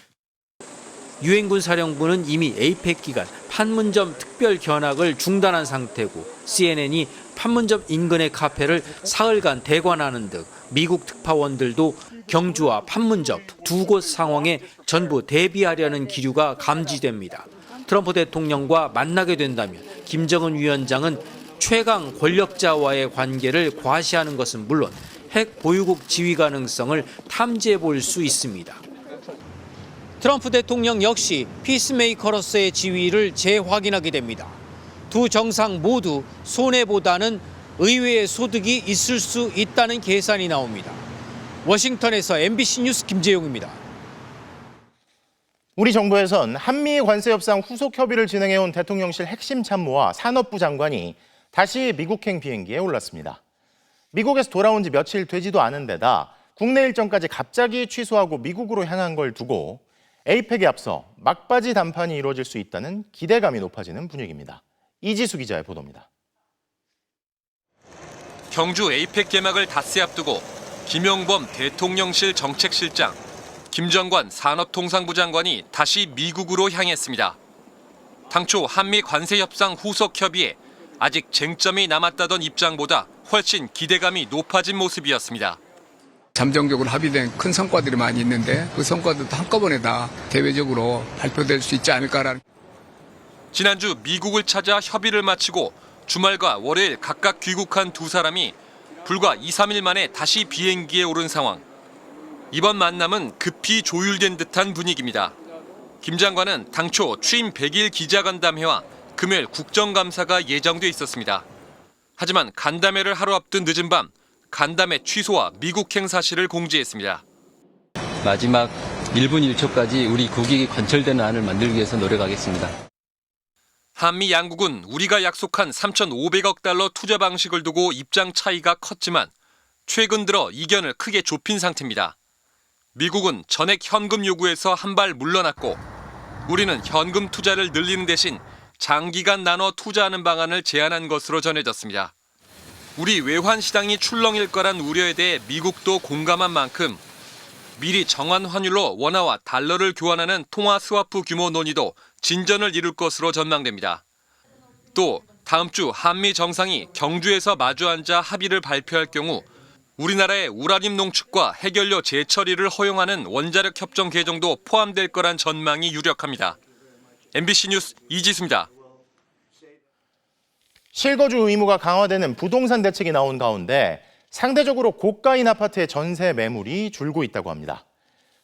유엔군 사령부는 이미 에이펙 기간 판문점 특별 견학을 중단한 상태고 CNN이 판문점 인근의 카페를 사흘간 대관하는 등 미국 특파원들도 경주와 판문점 두 곳 상황에 전부 대비하려는 기류가 감지됩니다. 트럼프 대통령과 만나게 된다면 김정은 위원장은 최강 권력자와의 관계를 과시하는 것은 물론 핵 보유국 지위 가능성을 탐지해 볼 수 있습니다. 트럼프 대통령 역시 피스메이커로서의 지위를 재확인하게 됩니다. 두 정상 모두 손해보다는 의외의 소득이 있을 수 있다는 계산이 나옵니다. 워싱턴에서 MBC 뉴스 김재용입니다. 우리 정부에선 한미 관세 협상 후속 협의를 진행해온 대통령실 핵심 참모와 산업부 장관이 다시 미국행 비행기에 올랐습니다. 미국에서 돌아온 지 며칠 되지도 않은 데다 국내 일정까지 갑자기 취소하고 미국으로 향한 걸 두고 에이펙에 앞서 막바지談判이 이루어질 수 있다는 기대감이 높아지는 분위기입니다. 이지수 기자의 보도입니다. 경주 에이펙 개막을 닷새 앞두고 김용범 대통령실 정책실장, 김정관 산업통상부 장관이 다시 미국으로 향했습니다. 당초 한미 관세 협상 후속 협의에 아직 쟁점이 남았다던 입장보다 훨씬 기대감이 높아진 모습이었습니다. 잠정적으로 합의된 큰 성과들이 많이 있는데 그 성과들도 한꺼번에 다 대외적으로 발표될 수 있지 않을까라는. 지난주 미국을 찾아 협의를 마치고 주말과 월요일 각각 귀국한 두 사람이 불과 2, 3일 만에 다시 비행기에 오른 상황. 이번 만남은 급히 조율된 듯한 분위기입니다. 김 장관은 당초 취임 100일 기자간담회와 금요일 국정감사가 예정돼 있었습니다. 하지만 간담회를 하루 앞둔 늦은 밤 간담회 취소와 미국행 사실을 공지했습니다. 마지막 1분 1초까지 우리 국익이 관철되는 안을 만들기 위해서 노력하겠습니다. 한미 양국은 우리가 약속한 3,500억 달러 투자 방식을 두고 입장 차이가 컸지만 최근 들어 이견을 크게 좁힌 상태입니다. 미국은 전액 현금 요구에서 한 발 물러났고 우리는 현금 투자를 늘리는 대신 장기간 나눠 투자하는 방안을 제안한 것으로 전해졌습니다. 우리 외환 시장이 출렁일 거란 우려에 대해 미국도 공감한 만큼 미리 정한 환율로 원화와 달러를 교환하는 통화 스와프 규모 논의도 진전을 이룰 것으로 전망됩니다. 또 다음 주 한미 정상이 경주에서 마주 앉아 합의를 발표할 경우 우리나라의 우라늄 농축과 해결료 재처리를 허용하는 원자력 협정 개정도 포함될 거란 전망이 유력합니다. MBC 뉴스 이지수입니다. 실거주 의무가 강화되는 부동산 대책이 나온 가운데 상대적으로 고가인 아파트의 전세 매물이 줄고 있다고 합니다.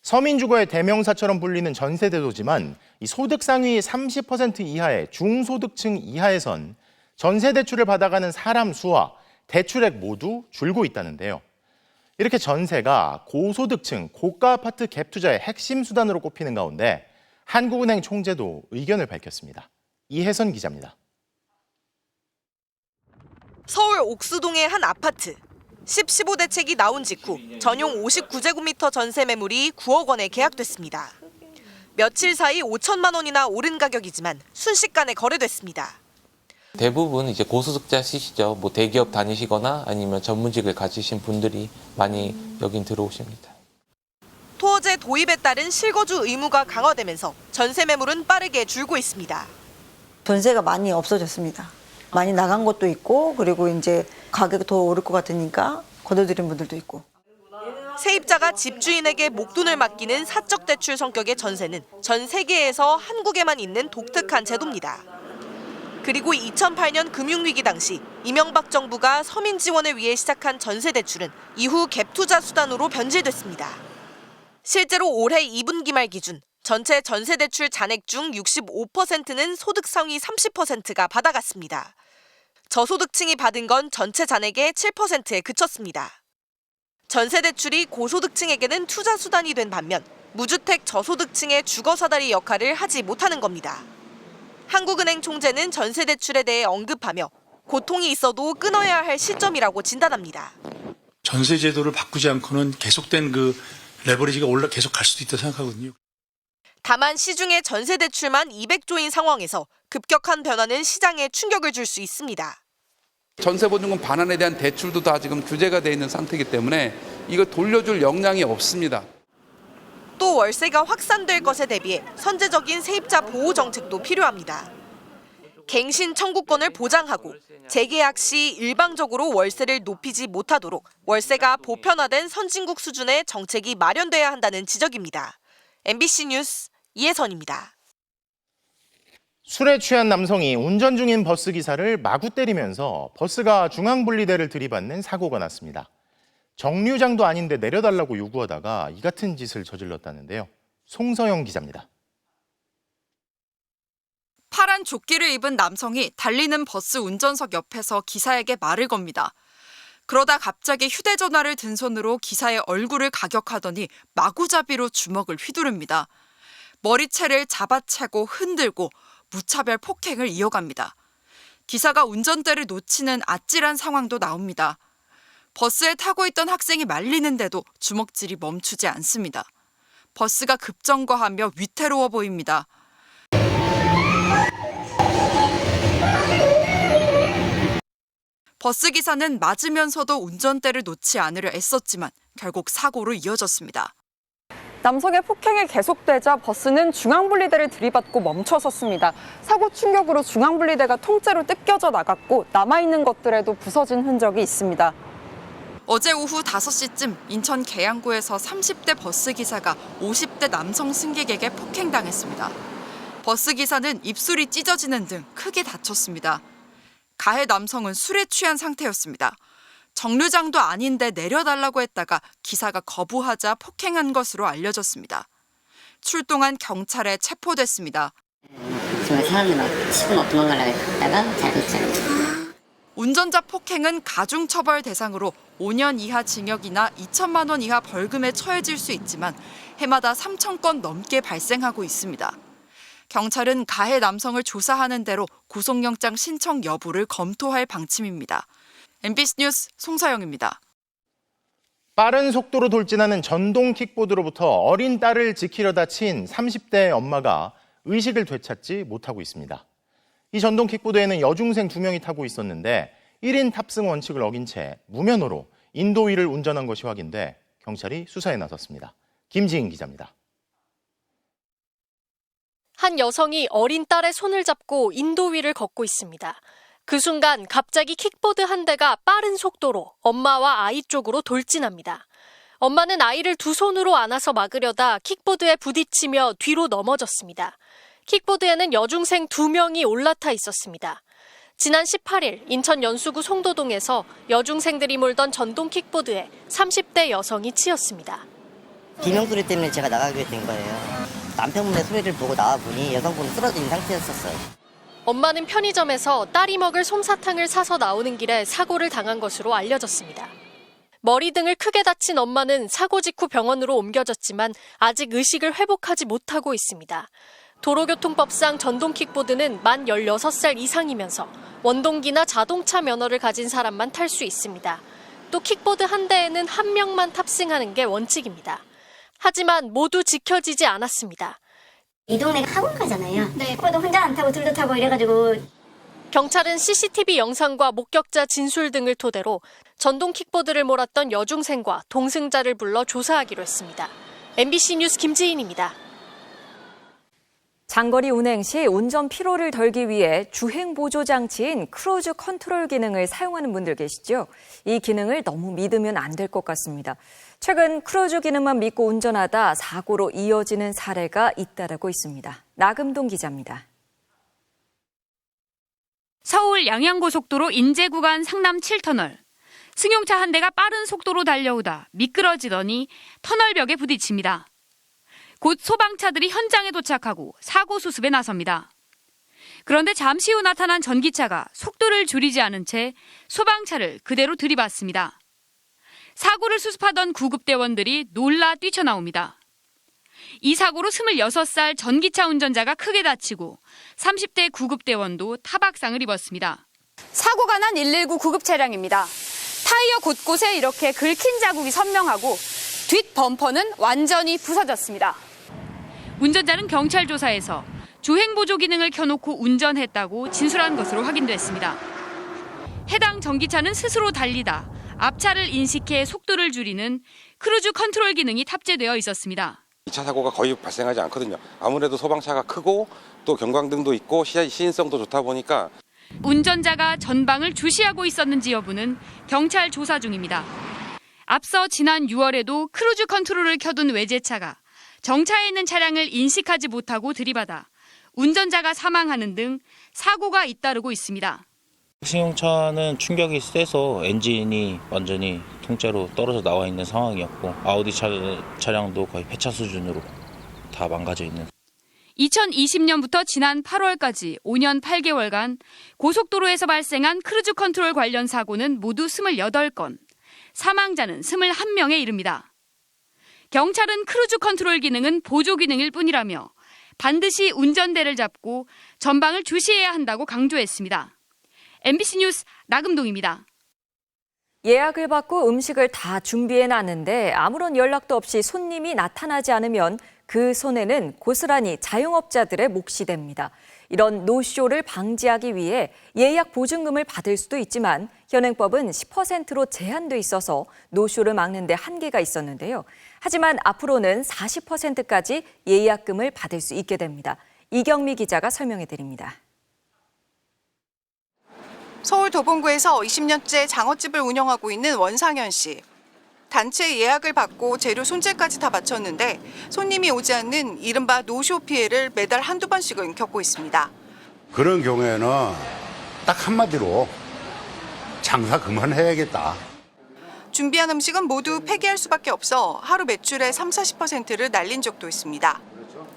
서민주거의 대명사처럼 불리는 전세대도지만 이 소득 상위 30% 이하의 중소득층 이하에선 전세 대출을 받아가는 사람 수와 대출액 모두 줄고 있다는데요. 이렇게 전세가 고소득층, 고가 아파트 갭 투자의 핵심 수단으로 꼽히는 가운데 한국은행 총재도 의견을 밝혔습니다. 이혜선 기자입니다. 서울 옥수동의 한 아파트. 10.15 대책이 나온 직후 전용 59제곱미터 전세 매물이 9억 원에 계약됐습니다. 며칠 사이 5천만 원이나 오른 가격이지만 순식간에 거래됐습니다. 대부분 이제 고소득자시죠. 뭐 대기업 다니시거나 아니면 전문직을 가지신 분들이 많이 여긴 들어오십니다. 토어제 도입에 따른 실거주 의무가 강화되면서 전세 매물은 빠르게 줄고 있습니다. 전세가 많이 없어졌습니다. 많이 나간 것도 있고 그리고 이제 가격이 더 오를 것 같으니까 거둬들인 분들도 있고. 세입자가 집주인에게 목돈을 맡기는 사적 대출 성격의 전세는 전 세계에서 한국에만 있는 독특한 제도입니다. 그리고 2008년 금융위기 당시 이명박 정부가 서민 지원을 위해 시작한 전세 대출은 이후 갭 투자 수단으로 변질됐습니다. 실제로 올해 2분기 말 기준 전체 전세 대출 잔액 중 65%는 소득 상위 30%가 받아갔습니다. 저소득층이 받은 건 전체 잔액의 7%에 그쳤습니다. 전세 대출이 고소득층에게는 투자 수단이 된 반면 무주택 저소득층의 주거 사다리 역할을 하지 못하는 겁니다. 한국은행 총재는 전세 대출에 대해 언급하며 고통이 있어도 끊어야 할 시점이라고 진단합니다. 전세 제도를 바꾸지 않고는 계속된 그 레버리지가 계속 갈 수도 있다고 생각하거든요. 다만 시중에 전세 대출만 200조인 상황에서 급격한 변화는 시장에 충격을 줄 수 있습니다. 전세보증금 반환에 대한 대출도 다 지금 규제가 돼 있는 상태이기 때문에 이거 돌려줄 역량이 없습니다. 또 월세가 확산될 것에 대비해 선제적인 세입자 보호 정책도 필요합니다. 갱신 청구권을 보장하고 재계약 시 일방적으로 월세를 높이지 못하도록 월세가 보편화된 선진국 수준의 정책이 마련돼야 한다는 지적입니다. MBC 뉴스 이혜선입니다. 술에 취한 남성이 운전 중인 버스 기사를 마구 때리면서 버스가 중앙분리대를 들이받는 사고가 났습니다. 정류장도 아닌데 내려달라고 요구하다가 이 같은 짓을 저질렀다는데요. 송서영 기자입니다. 파란 조끼를 입은 남성이 달리는 버스 운전석 옆에서 기사에게 말을 겁니다. 그러다 갑자기 휴대전화를 든 손으로 기사의 얼굴을 가격하더니 마구잡이로 주먹을 휘두릅니다. 머리채를 잡아채고 흔들고 무차별 폭행을 이어갑니다. 기사가 운전대를 놓치는 아찔한 상황도 나옵니다. 버스에 타고 있던 학생이 말리는데도 주먹질이 멈추지 않습니다. 버스가 급정거하며 위태로워 보입니다. 버스 기사는 맞으면서도 운전대를 놓지 않으려 애썼지만 결국 사고로 이어졌습니다. 남성의 폭행이 계속되자 버스는 중앙분리대를 들이받고 멈춰섰습니다. 사고 충격으로 중앙분리대가 통째로 뜯겨져 나갔고 남아있는 것들에도 부서진 흔적이 있습니다. 어제 오후 5시쯤 인천 계양구에서 30대 버스 기사가 50대 남성 승객에게 폭행당했습니다. 버스 기사는 입술이 찢어지는 등 크게 다쳤습니다. 가해 남성은 술에 취한 상태였습니다. 정류장도 아닌데 내려달라고 했다가 기사가 거부하자 폭행한 것으로 알려졌습니다. 출동한 경찰에 체포됐습니다. 정말 사람들 막 치고 막 도망가려고 했다가 잘 됐잖아요. 운전자 폭행은 가중처벌 대상으로 5년 이하 징역이나 2천만 원 이하 벌금에 처해질 수 있지만 해마다 3천 건 넘게 발생하고 있습니다. 경찰은 가해 남성을 조사하는 대로 구속영장 신청 여부를 검토할 방침입니다. MBC 뉴스 송사영입니다. 빠른 속도로 돌진하는 전동 킥보드로부터 어린 딸을 지키려다 친 30대 엄마가 의식을 되찾지 못하고 있습니다. 이 전동 킥보드에는 여중생 2명이 타고 있었는데 1인 탑승 원칙을 어긴 채 무면허로 인도위를 운전한 것이 확인돼 경찰이 수사에 나섰습니다. 김지인 기자입니다. 한 여성이 어린 딸의 손을 잡고 인도위를 걷고 있습니다. 그 순간 갑자기 킥보드 한 대가 빠른 속도로 엄마와 아이 쪽으로 돌진합니다. 엄마는 아이를 두 손으로 안아서 막으려다 킥보드에 부딪히며 뒤로 넘어졌습니다. 킥보드에는 여중생 2명이 올라타 있었습니다. 지난 18일 인천 연수구 송도동에서 여중생들이 몰던 전동 킥보드에 30대 여성이 치였습니다. 비명 소리 때문에 제가 나가게 된 거예요. 남편분의 소리를 보고 나와보니 여성분은 쓰러져 있는 상태였었어요. 엄마는 편의점에서 딸이 먹을 솜사탕을 사서 나오는 길에 사고를 당한 것으로 알려졌습니다. 머리 등을 크게 다친 엄마는 사고 직후 병원으로 옮겨졌지만 아직 의식을 회복하지 못하고 있습니다. 도로교통법상 전동 킥보드는 만 16살 이상이면서 원동기나 자동차 면허를 가진 사람만 탈 수 있습니다. 또 킥보드 한 대에는 한 명만 탑승하는 게 원칙입니다. 하지만 모두 지켜지지 않았습니다. 이 동네가 학원가잖아요. 네. 킥보드 혼자 안 타고 둘도 타고 이래가지고. 경찰은 CCTV 영상과 목격자 진술 등을 토대로 전동 킥보드를 몰았던 여중생과 동승자를 불러 조사하기로 했습니다. MBC 뉴스 김지인입니다. 장거리 운행 시 운전 피로를 덜기 위해 주행 보조 장치인 크루즈 컨트롤 기능을 사용하는 분들 계시죠? 이 기능을 너무 믿으면 안 될 것 같습니다. 최근 크루즈 기능만 믿고 운전하다 사고로 이어지는 사례가 잇따르고 있습니다. 나금동 기자입니다. 서울 양양고속도로 인제 구간 상남 7터널. 승용차 한 대가 빠른 속도로 달려오다 미끄러지더니 터널벽에 부딪힙니다. 곧 소방차들이 현장에 도착하고 사고 수습에 나섭니다. 그런데 잠시 후 나타난 전기차가 속도를 줄이지 않은 채 소방차를 그대로 들이받습니다. 사고를 수습하던 구급대원들이 놀라 뛰쳐나옵니다. 이 사고로 26살 전기차 운전자가 크게 다치고 30대 구급대원도 타박상을 입었습니다. 사고가 난 119 구급 차량입니다. 타이어 곳곳에 이렇게 긁힌 자국이 선명하고 뒷 범퍼는 완전히 부서졌습니다. 운전자는 경찰 조사에서 주행보조 기능을 켜놓고 운전했다고 진술한 것으로 확인됐습니다. 해당 전기차는 스스로 달리다 앞차를 인식해 속도를 줄이는 크루즈 컨트롤 기능이 탑재되어 있었습니다. 2차 사고가 거의 발생하지 않거든요. 아무래도 소방차가 크고 또 경광등도 있고 시인성도 좋다 보니까 운전자가 전방을 주시하고 있었는지 여부는 경찰 조사 중입니다. 앞서 지난 6월에도 크루즈 컨트롤을 켜둔 외제차가 정차해 있는 차량을 인식하지 못하고 들이받아 운전자가 사망하는 등 사고가 잇따르고 있습니다. 승용차는 충격이 세서 엔진이 완전히 통째로 떨어져 나와 있는 상황이었고 아우디 차량도 거의 폐차 수준으로 다 망가져 있는. 2020년부터 지난 8월까지 5년 8개월간 고속도로에서 발생한 크루즈 컨트롤 관련 사고는 모두 28건, 사망자는 21명에 이릅니다. 경찰은 크루즈 컨트롤 기능은 보조 기능일 뿐이라며 반드시 운전대를 잡고 전방을 주시해야 한다고 강조했습니다. MBC 뉴스 나금동입니다. 예약을 받고 음식을 다 준비해 놨는데 아무런 연락도 없이 손님이 나타나지 않으면 그 손해는 고스란히 자영업자들의 몫이 됩니다. 이런 노쇼를 방지하기 위해 예약 보증금을 받을 수도 있지만 현행법은 10%로 제한돼 있어서 노쇼를 막는 데 한계가 있었는데요. 하지만 앞으로는 40%까지 예약금을 받을 수 있게 됩니다. 이경미 기자가 설명해 드립니다. 서울 도봉구에서 20년째 장어집을 운영하고 있는 원상현 씨. 단체 예약을 받고 재료 손질까지 다 마쳤는데 손님이 오지 않는 이른바 노쇼 피해를 매달 한두 번씩은 겪고 있습니다. 그런 경우에는 딱 한마디로 장사 그만해야겠다. 준비한 음식은 모두 폐기할 수밖에 없어 하루 매출의 30-40%를 날린 적도 있습니다.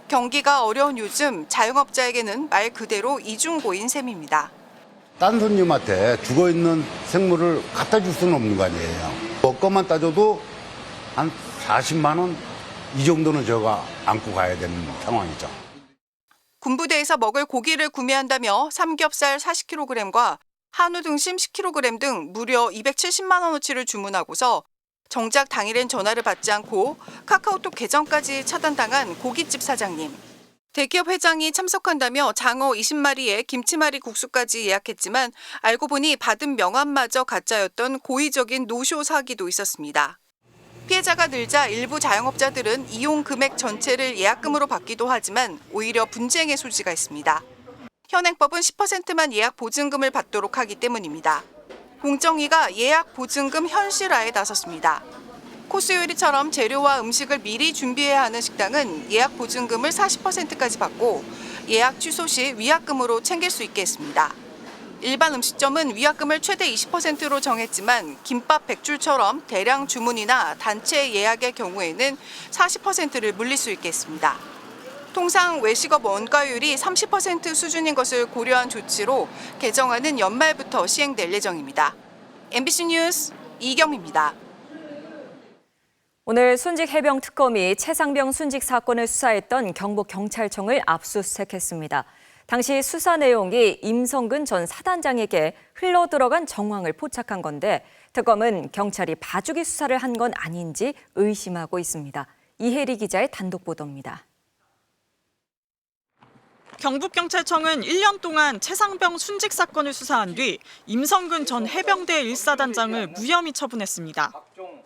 경기가 어려운 요즘 자영업자에게는 말 그대로 이중고인 셈입니다. 딴 손님한테 죽어있는 생물을 갖다 줄 수는 없는 거 아니에요. 먹거만 따져도 한 40만 원 이 정도는 제가 안고 가야 되는 상황이죠. 군부대에서 먹을 고기를 구매한다며 삼겹살 40kg과 한우 등심 10kg 등 무려 270만 원어치를 주문하고서 정작 당일엔 전화를 받지 않고 카카오톡 계정까지 차단당한 고깃집 사장님. 대기업 회장이 참석한다며 장어 20마리에 김치말이 국수까지 예약했지만 알고 보니 받은 명함마저 가짜였던 고의적인 노쇼 사기도 있었습니다. 피해자가 늘자 일부 자영업자들은 이용 금액 전체를 예약금으로 받기도 하지만 오히려 분쟁의 소지가 있습니다. 현행법은 10%만 예약 보증금을 받도록 하기 때문입니다. 공정위가 예약 보증금 현실화에 나섰습니다. 코스 요리처럼 재료와 음식을 미리 준비해야 하는 식당은 예약 보증금을 40%까지 받고 예약 취소 시 위약금으로 챙길 수 있게 했습니다. 일반 음식점은 위약금을 최대 20%로 정했지만 김밥 100줄처럼 대량 주문이나 단체 예약의 경우에는 40%를 물릴 수 있게 했습니다. 통상 외식업 원가율이 30% 수준인 것을 고려한 조치로 개정안은 연말부터 시행될 예정입니다. MBC 뉴스 이경미입니다. 오늘 순직해병 특검이 최상병 순직 사건을 수사했던 경북경찰청을 압수수색했습니다. 당시 수사 내용이 임성근 전 사단장에게 흘러들어간 정황을 포착한 건데 특검은 경찰이 봐주기 수사를 한 건 아닌지 의심하고 있습니다. 이혜리 기자의 단독 보도입니다. 경북경찰청은 1년 동안 최상병 순직 사건을 수사한 뒤 임성근 전 해병대 1사단장을 무혐의 처분했습니다.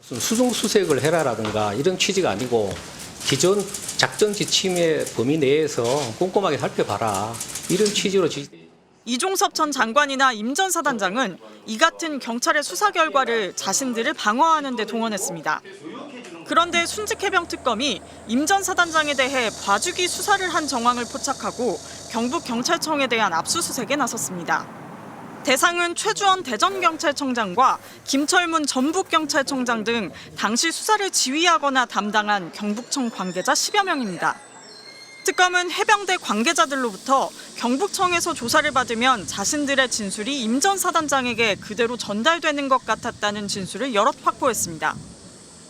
수중수색을 해라라든가 이런 취지가 아니고 기존 작전 지침의 범위 내에서 꼼꼼하게 살펴봐라 이런 취지로 이종섭 전 장관이나 임 전 사단장은 이 같은 경찰의 수사 결과를 자신들을 방어하는 데 동원했습니다. 그런데 순직해병 특검이 임 전 사단장에 대해 봐주기 수사를 한 정황을 포착하고 경북경찰청에 대한 압수수색에 나섰습니다. 대상은 최주원 대전경찰청장과 김철문 전북경찰청장 등 당시 수사를 지휘하거나 담당한 경북청 관계자 10여 명입니다. 특검은 해병대 관계자들로부터 경북청에서 조사를 받으면 자신들의 진술이 임 전 사단장에게 그대로 전달되는 것 같았다는 진술을 여럿 확보했습니다.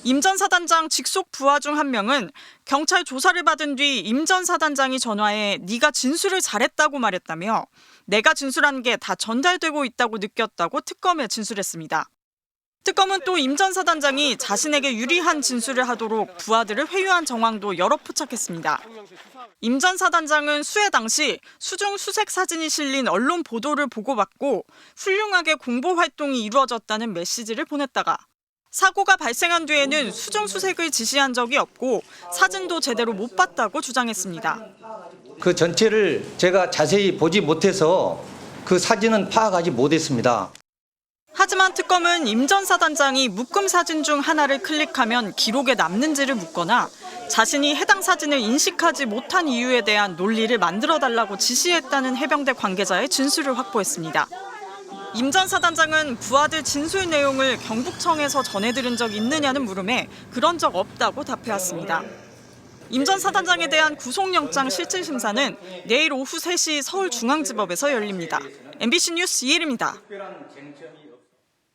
임 전 사단장 직속 부하 중 한 명은 경찰 조사를 받은 뒤 임 전 사단장이 전화해 네가 진술을 잘했다고 말했다며 내가 진술한 게 다 전달되고 있다고 느꼈다고 특검에 진술했습니다. 특검은 또 임 전 사단장이 자신에게 유리한 진술을 하도록 부하들을 회유한 정황도 여러 포착했습니다. 임 전 사단장은 수해 당시 수중 수색 사진이 실린 언론 보도를 보고받고 훌륭하게 공보 활동이 이루어졌다는 메시지를 보냈다가 사고가 발생한 뒤에는 수중 수색을 지시한 적이 없고 사진도 제대로 못 봤다고 주장했습니다. 그 전체를 제가 자세히 보지 못해서 그 사진은 파악하지 못했습니다. 하지만 특검은 임 전 사단장이 묶음 사진 중 하나를 클릭하면 기록에 남는지를 묻거나 자신이 해당 사진을 인식하지 못한 이유에 대한 논리를 만들어달라고 지시했다는 해병대 관계자의 진술을 확보했습니다. 임 전 사단장은 부하들 진술 내용을 경북청에서 전해들은 적 있느냐는 물음에 그런 적 없다고 답해왔습니다. 임 전 사단장에 대한 구속영장 실질심사는 내일 오후 3시 서울중앙지법에서 열립니다. MBC 뉴스 이혜리입니다.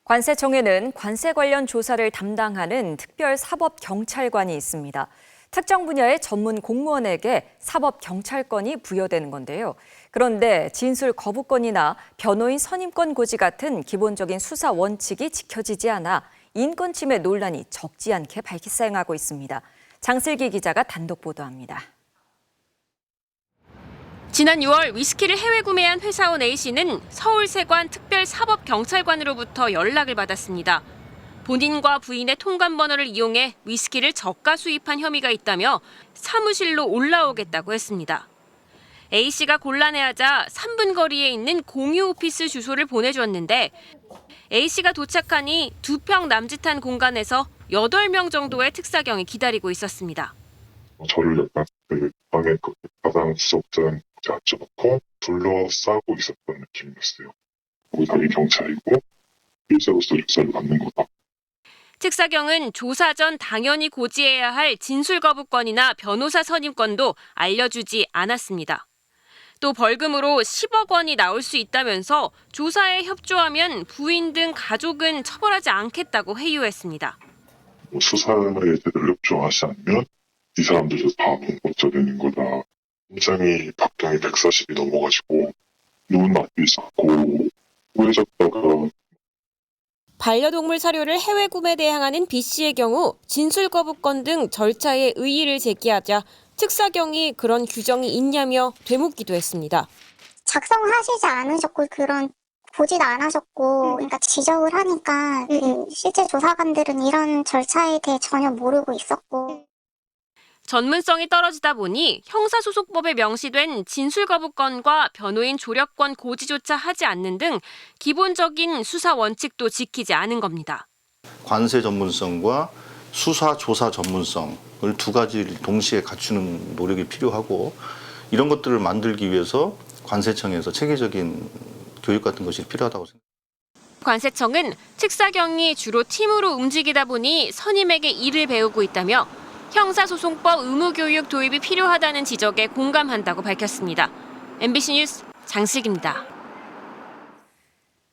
관세청에는 관세 관련 조사를 담당하는 특별사법경찰관이 있습니다. 특정 분야의 전문 공무원에게 사법경찰권이 부여되는 건데요. 그런데 진술 거부권이나 변호인 선임권 고지 같은 기본적인 수사 원칙이 지켜지지 않아 인권 침해 논란이 적지 않게 발생하고 있습니다. 장슬기 기자가 단독 보도합니다. 지난 6월 위스키를 해외 구매한 회사원 A씨는 서울세관 특별사법경찰관으로부터 연락을 받았습니다. 본인과 부인의 통관번호를 이용해 위스키를 저가 수입한 혐의가 있다며 사무실로 올라오겠다고 했습니다. A씨가 곤란해하자 3분 거리에 있는 공유 오피스 주소를 보내주었는데 A씨가 도착하니 2평 남짓한 공간에서 8명 정도의 특사경이 기다리고 있었습니다. 저를 약간 방에 가장 수석자한테 앉혀놓고 둘러싸고 있었던 느낌이었어요. 우리 당연히 경찰이고 피해자로서 역사를 받는 거다. 특사경은 조사 전 당연히 고지해야 할 진술거부권이나 변호사 선임권도 알려주지 않았습니다. 또 벌금으로 10억 원이 나올 수 있다면서 조사에 협조하면 부인 등 가족은 처벌하지 않겠다고 회유했습니다. 수사에 제대로 협조하지 않으면 이 사람들도 다 어쩌 되는 거다. 심장이 박동이 140이 넘어가지고 눈 앞이 작고 우회졌다가 반려동물 사료를 해외 구매 대항하는 B씨의 경우 진술 거부권 등 절차에 의의를 제기하자 특사경이 그런 규정이 있냐며 되묻기도 했습니다. 작성하시지 않으셨고 그런 보지도 안 하셨고 그러니까 지적을 하니까 실제 조사관들은 이런 절차에 대해 전혀 모르고 있었고 전문성이 떨어지다 보니 형사소송법에 명시된 진술거부권과 변호인 조력권 고지조차 하지 않는 등 기본적인 수사 원칙도 지키지 않은 겁니다. 관세 전문성과 수사 조사 전문성을 두 가지를 동시에 갖추는 노력이 필요하고 이런 것들을 만들기 위해서 관세청에서 체계적인 교육 같은 것이 필요하다고 생각합니다. 관세청은 특사경이 주로 팀으로 움직이다 보니 선임에게 일을 배우고 있다며 형사소송법 의무교육 도입이 필요하다는 지적에 공감한다고 밝혔습니다. MBC 뉴스 장슬기입니다.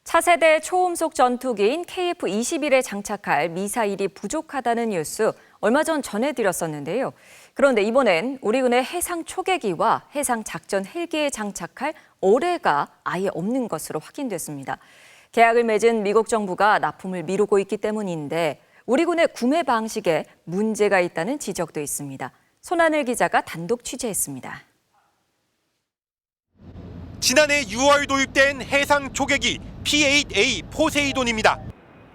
차세대 초음속 전투기인 KF-21에 장착할 미사일이 부족하다는 뉴스 얼마 전 전해드렸었는데요. 그런데 이번엔 우리 군의 해상 초계기와 해상 작전 헬기에 장착할 어뢰가 아예 없는 것으로 확인됐습니다. 계약을 맺은 미국 정부가 납품을 미루고 있기 때문인데 우리 군의 구매 방식에 문제가 있다는 지적도 있습니다. 손하늘 기자가 단독 취재했습니다. 지난해 6월 도입된 해상 초계기 P-8A 포세이돈입니다.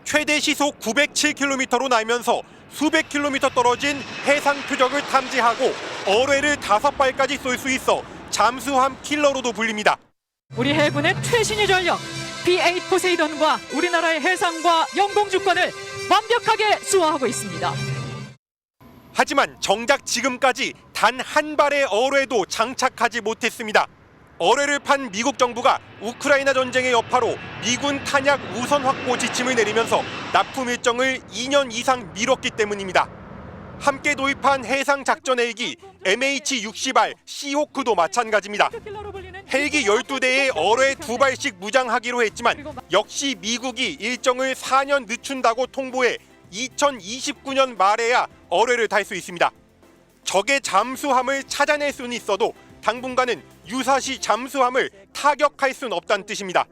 최대 시속 907km로 날면서 수백 킬로미터 떨어진 해상 표적을 탐지하고 어뢰를 5발까지 쏠 수 있어 잠수함 킬러로도 불립니다. 우리 해군의 최신의 전력 P-8 포세이돈과 우리나라의 해상과 영공 주권을 완벽하게 수호하고 있습니다. 하지만 정작 지금까지 단 한 발의 어뢰도 장착하지 못했습니다. 어뢰를 판 미국 정부가 우크라이나 전쟁의 여파로 미군 탄약 우선 확보 지침을 내리면서 납품 일정을 2년 이상 미뤘기 때문입니다. 함께 도입한 해상 작전 헬기 MH-60R 시호크도 마찬가지입니다. 헬기 12대에 어뢰 2발씩 무장하기로 했지만 역시 미국이 일정을 4년 늦춘다고 통보해 2029년 말에야 어뢰를 달 수 있습니다. 적의 잠수함을 찾아낼 수는 있어도 당분간은 유사시 잠수함을 타격할 수는 없다는 뜻입니다.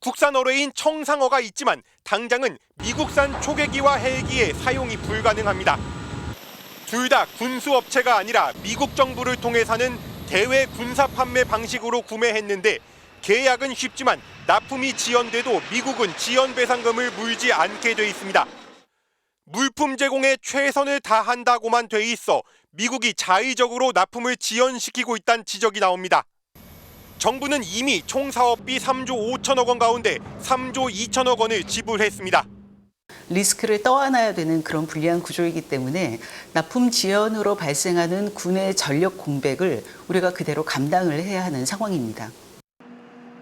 국산 어뢰인 청상어가 있지만 당장은 미국산 초계기와 헬기의 사용이 불가능합니다. 둘 다 군수업체가 아니라 미국 정부를 통해 사는 대외 군사 판매 방식으로 구매했는데 계약은 쉽지만 납품이 지연돼도 미국은 지연 배상금을 물지 않게 돼 있습니다. 물품 제공에 최선을 다한다고만 돼 있어 미국이 자의적으로 납품을 지연시키고 있다는 지적이 나옵니다. 정부는 이미 총 사업비 3조 5천억 원 가운데 3조 2천억 원을 지불했습니다. 리스크를 떠안아야 되는 그런 불리한 구조이기 때문에 납품 지연으로 발생하는 군의 전력 공백을 우리가 그대로 감당을 해야 하는 상황입니다.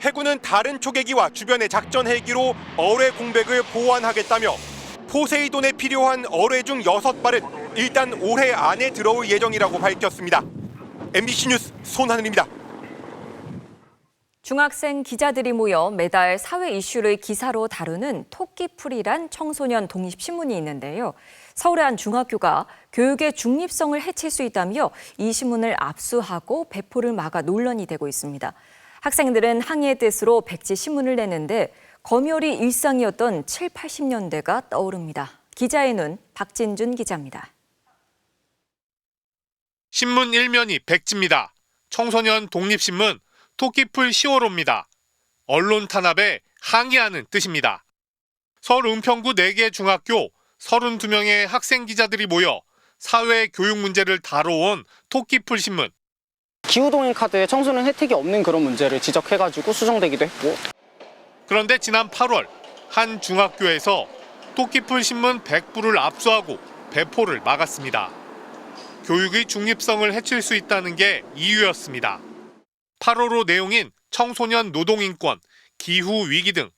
해군은 다른 초계기와 주변의 작전 헬기로 어뢰 공백을 보완하겠다며 포세이돈에 필요한 어뢰 중 6발은 일단 올해 안에 들어올 예정이라고 밝혔습니다. MBC 뉴스 손하늘입니다. 중학생 기자들이 모여 매달 사회 이슈를 기사로 다루는 토끼풀이란 청소년 독립신문이 있는데요. 서울의 한 중학교가 교육의 중립성을 해칠 수 있다며 이 신문을 압수하고 배포를 막아 논란이 되고 있습니다. 학생들은 항의의 뜻으로 백지 신문을 내는데 검열이 일상이었던 7, 80년대가 떠오릅니다. 기자의 눈 박진준 기자입니다. 신문 1면이 백지입니다. 청소년 독립신문 토끼풀 10월호입니다. 언론 탄압에 항의하는 뜻입니다. 서울 은평구 4개 중학교 32명의 학생 기자들이 모여 사회 교육 문제를 다뤄온 토끼풀 신문. 기후동행 카드에 청소년 혜택이 없는 그런 문제를 지적해가지고 수정되기도 했고. 그런데 지난 8월 한 중학교에서 토끼풀 신문 100부를 압수하고 배포를 막았습니다. 교육의 중립성을 해칠 수 있다는 게 이유였습니다. 8월호 내용인 청소년 노동인권, 기후위기 등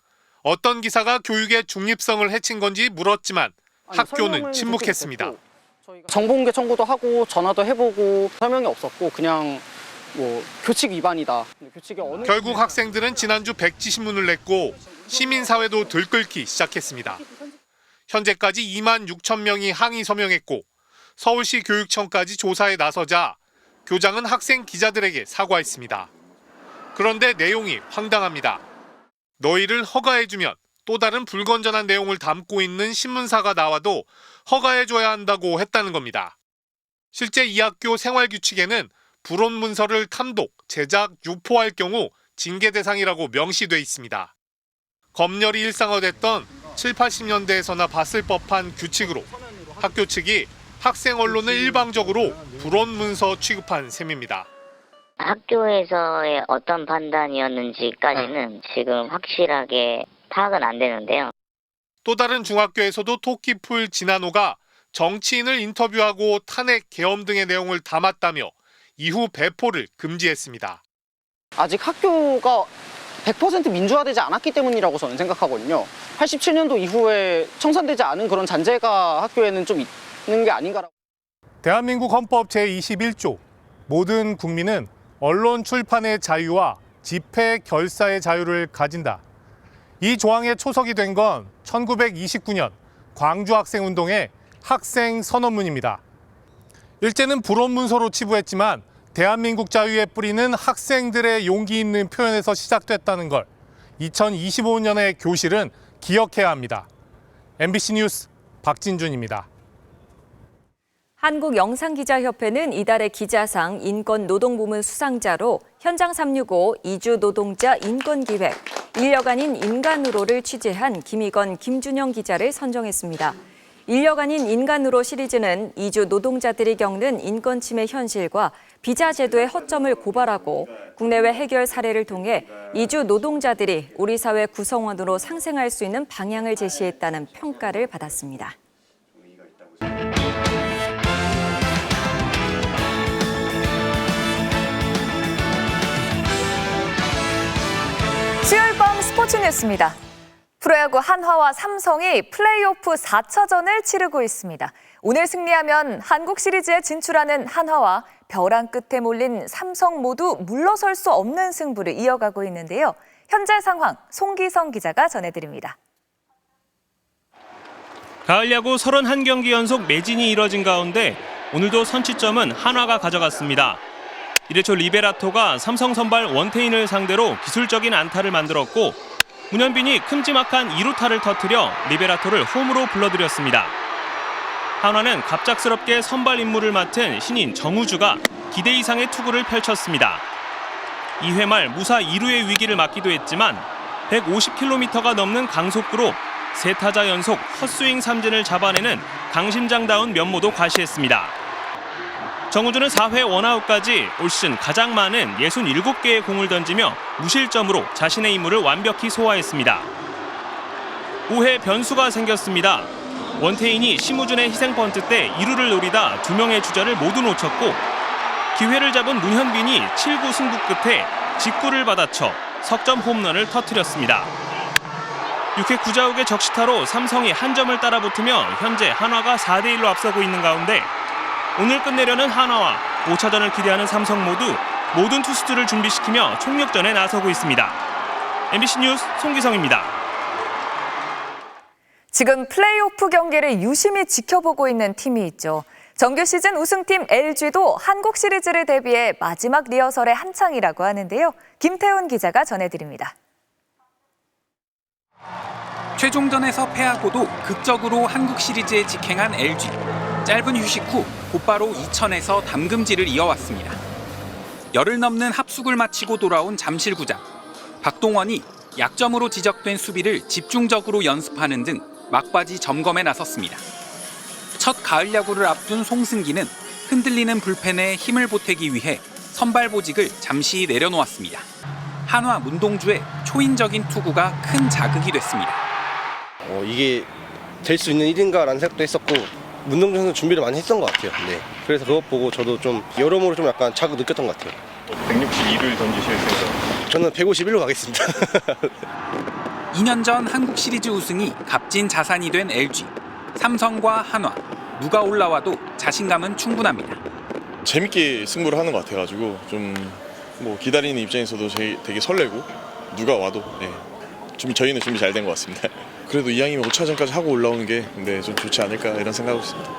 어떤 기사가 교육의 중립성을 해친 건지 물었지만 학교는 침묵했습니다. 정보공개 청구도 하고 전화도 해보고 설명이 없었고 그냥 교칙 위반이다. 결국 학생들은 지난주 백지 신문을 냈고 시민사회도 들끓기 시작했습니다. 현재까지 2만 6천 명이 항의 서명했고 서울시 교육청까지 조사에 나서자 교장은 학생 기자들에게 사과했습니다. 그런데 내용이 황당합니다. 너희를 허가해주면 또 다른 불건전한 내용을 담고 있는 신문사가 나와도 허가해줘야 한다고 했다는 겁니다. 실제 이 학교 생활규칙에는 불온 문서를 탐독, 제작, 유포할 경우 징계 대상이라고 명시돼 있습니다. 검열이 일상화됐던 7, 80년대에서나 봤을 법한 규칙으로 학교 측이 학생 언론을 일방적으로 불온 문서 취급한 셈입니다. 학교에서의 어떤 판단이었는지까지는 지금 확실하게 파악은 안 되는데요. 또 다른 중학교에서도 토끼풀 진한호가 정치인을 인터뷰하고 탄핵 계엄 등의 내용을 담았다며 이후 배포를 금지했습니다. 아직 학교가 100% 민주화되지 않았기 때문이라고 저는 생각하거든요. 87년도 이후에 청산되지 않은 그런 잔재가 학교에는 좀 있는 게 아닌가라고. 대한민국 헌법 제21조 모든 국민은 언론 출판의 자유와 집회 결사의 자유를 가진다. 이 조항에 초석이 된 건 1929년 광주 학생운동의 학생 선언문입니다. 일제는 불온 문서로 치부했지만 대한민국 자유의 뿌리는 학생들의 용기 있는 표현에서 시작됐다는 걸 2025년의 교실은 기억해야 합니다. MBC 뉴스 박진준입니다. 한국영상기자협회는 이달의 기자상 인권노동부문 수상자로 현장 365 이주 노동자 인권기획, 인력아닌 인간으로를 취재한 김희건, 김준영 기자를 선정했습니다. 인력아닌 인간으로 시리즈는 이주 노동자들이 겪는 인권 침해 현실과 비자 제도의 허점을 고발하고 국내외 해결 사례를 통해 이주 노동자들이 우리 사회 구성원으로 상생할 수 있는 방향을 제시했다는 평가를 받았습니다. 수요일 밤 스포츠 뉴스입니다. 프로야구 한화와 삼성이 플레이오프 4차전을 치르고 있습니다. 오늘 승리하면 한국 시리즈에 진출하는 한화와 벼랑 끝에 몰린 삼성 모두 물러설 수 없는 승부를 이어가고 있는데요. 현재 상황 송기성 기자가 전해드립니다. 가을 야구 31경기 연속 매진이 이뤄진 가운데 오늘도 선취점은 한화가 가져갔습니다. 1회 초 리베라토가 삼성 선발 원태인을 상대로 기술적인 안타를 만들었고 문현빈이 큼지막한 2루타를 터뜨려 리베라토를 홈으로 불러들였습니다. 한화는 갑작스럽게 선발 임무를 맡은 신인 정우주가 기대 이상의 투구를 펼쳤습니다. 2회 말 무사 2루의 위기를 맞기도 했지만 150km가 넘는 강속구로 3타자 연속 헛스윙 삼진을 잡아내는 강심장다운 면모도 과시했습니다. 정우주는 4회 원아웃까지 올 시즌 가장 많은 67개의 공을 던지며 무실점으로 자신의 임무를 완벽히 소화했습니다. 5회 변수가 생겼습니다. 원태인이 심우준의 희생 번트 때 2루를 노리다 2명의 주자를 모두 놓쳤고 기회를 잡은 문현빈이 7구 승부 끝에 직구를 받아쳐 석점 홈런을 터뜨렸습니다. 6회 9자욱의 적시타로 삼성이 한 점을 따라붙으며 현재 한화가 4대1로 앞서고 있는 가운데 오늘 끝내려는 한화와 5차전을 기대하는 삼성 모든 투수들을 준비시키며 총력전에 나서고 있습니다. MBC 뉴스 송기성입니다. 지금 플레이오프 경기를 유심히 지켜보고 있는 팀이 있죠. 정규 시즌 우승팀 LG도 한국 시리즈를 대비해 마지막 리허설에 한창이라고 하는데요. 김태훈 기자가 전해드립니다. 최종전에서 패하고도 극적으로 한국 시리즈에 직행한 LG. 짧은 휴식 후 곧바로 이천에서 담금질을 이어왔습니다. 열흘 넘는 합숙을 마치고 돌아온 잠실구장. 박동원이 약점으로 지적된 수비를 집중적으로 연습하는 등 막바지 점검에 나섰습니다. 첫 가을 야구를 앞둔 송승기는 흔들리는 불펜에 힘을 보태기 위해 선발 보직을 잠시 내려놓았습니다. 한화 문동주의 초인적인 투구가 큰 자극이 됐습니다. 이게 될 수 있는 일인가라는 생각도 했었고 문동주 선수 준비를 많이 했던 것 같아요. 네. 그래서 그것 보고 저도 좀 여러모로 좀 약간 자극 느꼈던 것 같아요. 162를 던지실 생각? 저는 151로 가겠습니다. 2년 전 한국 시리즈 우승이 값진 자산이 된 LG, 삼성과 한화, 누가 올라와도 자신감은 충분합니다. 재밌게 승부를 하는 것 같아가지고 좀 뭐 기다리는 입장에서도 되게 설레고 누가 와도 저희는 준비 잘 된 것 같습니다. 그래도 이왕이면 5차전까지 하고 올라오는 게 좀 좋지 않을까 이런 생각하고 있습니다.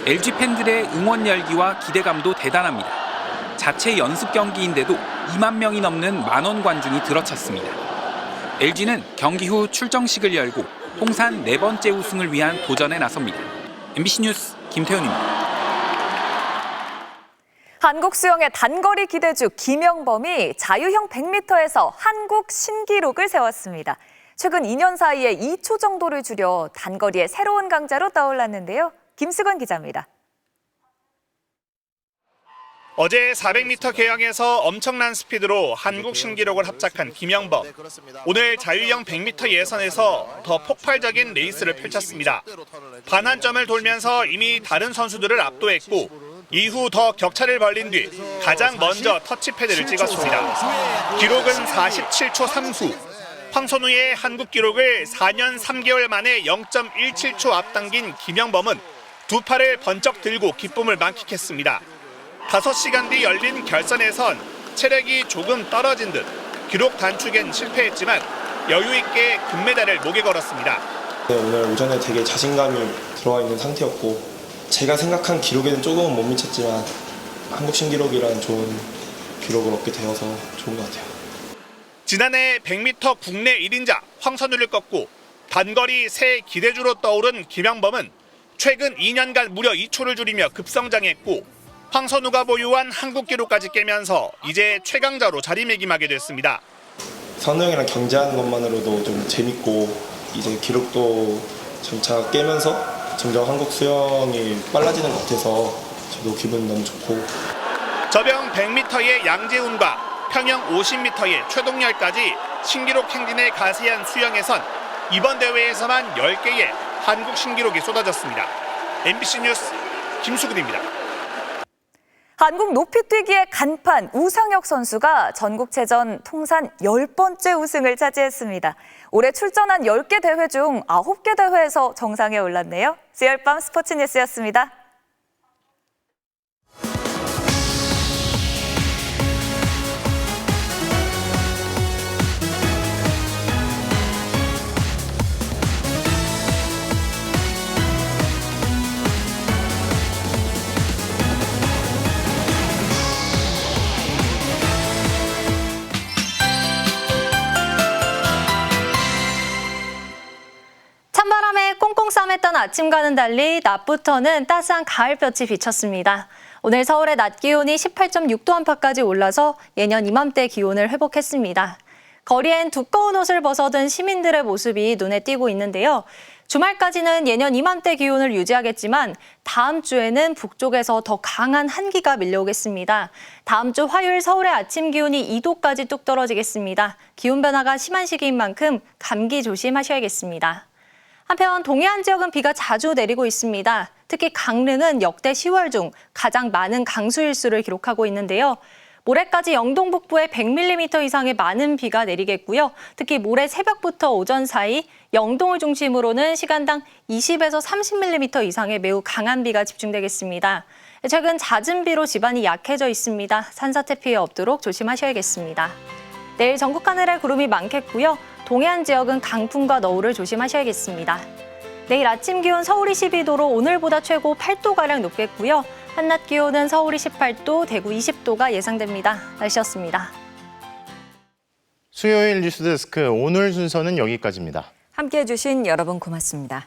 LG 팬들의 응원 열기와 기대감도 대단합니다. 자체 연습 경기인데도 2만 명이 넘는 만원 관중이 들어찼습니다. LG는 경기 후 출정식을 열고 통산 4번째 우승을 위한 도전에 나섭니다. MBC 뉴스 김태훈입니다. 한국 수영의 단거리 기대주 김영범이 자유형 100m에서 한국 신기록을 세웠습니다. 최근 2년 사이에 2초 정도를 줄여 단거리의 새로운 강자로 떠올랐는데요. 김수건 기자입니다. 어제 400m 계영에서 엄청난 스피드로 한국 신기록을 합작한 김영범. 오늘 자유형 100m 예선에서 더 폭발적인 레이스를 펼쳤습니다. 반환점을 돌면서 이미 다른 선수들을 압도했고 이후 더 격차를 벌린 뒤 가장 먼저 터치패드를 찍었습니다. 기록은 47초 3수. 황선우의 한국 기록을 4년 3개월 만에 0.17초 앞당긴 김영범은 두 팔을 번쩍 들고 기쁨을 만끽했습니다. 5시간 뒤 열린 결선에선 체력이 조금 떨어진 듯 기록 단축엔 실패했지만 여유 있게 금메달을 목에 걸었습니다. 오늘 오전에 되게 자신감이 들어와 있는 상태였고 제가 생각한 기록에는 조금은 못 미쳤지만 한국 신기록이라는 좋은 기록을 얻게 되어서 좋은 것 같아요. 지난해 100m 국내 1인자 황선우를 꺾고 단거리 새 기대주로 떠오른 김영범은 최근 2년간 무려 2초를 줄이며 급성장했고 황선우가 보유한 한국 기록까지 깨면서 이제 최강자로 자리매김하게 됐습니다. 선우 형이랑 경쟁하는 것만으로도 좀 재밌고 이제 기록도 점차 깨면서 점점 한국 수영이 빨라지는 것 같아서 저도 기분이 너무 좋고 저병 100m의 양재훈과 평영 50m의 최동열까지 신기록 행진에 가세한 수영에선 이번 대회에서만 10개의 한국 신기록이 쏟아졌습니다. MBC 뉴스 김수근입니다. 한국 높이뛰기의 간판 우상혁 선수가 전국체전 통산 10번째 우승을 차지했습니다. 올해 출전한 10개 대회 중 9개 대회에서 정상에 올랐네요. 수요일 밤 스포츠 뉴스였습니다. 찬바람에 꽁꽁 싸맸던 아침과는 달리 낮부터는 따스한 가을볕이 비쳤습니다. 오늘 서울의 낮 기온이 18.6도 안팎까지 올라서 예년 이맘때 기온을 회복했습니다. 거리엔 두꺼운 옷을 벗어든 시민들의 모습이 눈에 띄고 있는데요. 주말까지는 예년 이맘때 기온을 유지하겠지만 다음 주에는 북쪽에서 더 강한 한기가 밀려오겠습니다. 다음 주 화요일 서울의 아침 기온이 2도까지 뚝 떨어지겠습니다. 기온 변화가 심한 시기인 만큼 감기 조심하셔야겠습니다. 한편 동해안 지역은 비가 자주 내리고 있습니다. 특히 강릉은 역대 10월 중 가장 많은 강수일수를 기록하고 있는데요. 모레까지 영동 북부에 100mm 이상의 많은 비가 내리겠고요. 특히 모레 새벽부터 오전 사이 영동을 중심으로는 시간당 20에서 30mm 이상의 매우 강한 비가 집중되겠습니다. 최근 잦은 비로 집안이 약해져 있습니다. 산사태 피해 없도록 조심하셔야겠습니다. 내일 전국 하늘에 구름이 많겠고요. 동해안 지역은 강풍과 너울을 조심하셔야겠습니다. 내일 아침 기온 서울이 12도로 오늘보다 최고 8도가량 높겠고요. 한낮 기온은 서울이 18도, 대구 20도가 예상됩니다. 날씨였습니다. 수요일 뉴스데스크 오늘 순서는 여기까지입니다. 함께해 주신 여러분 고맙습니다.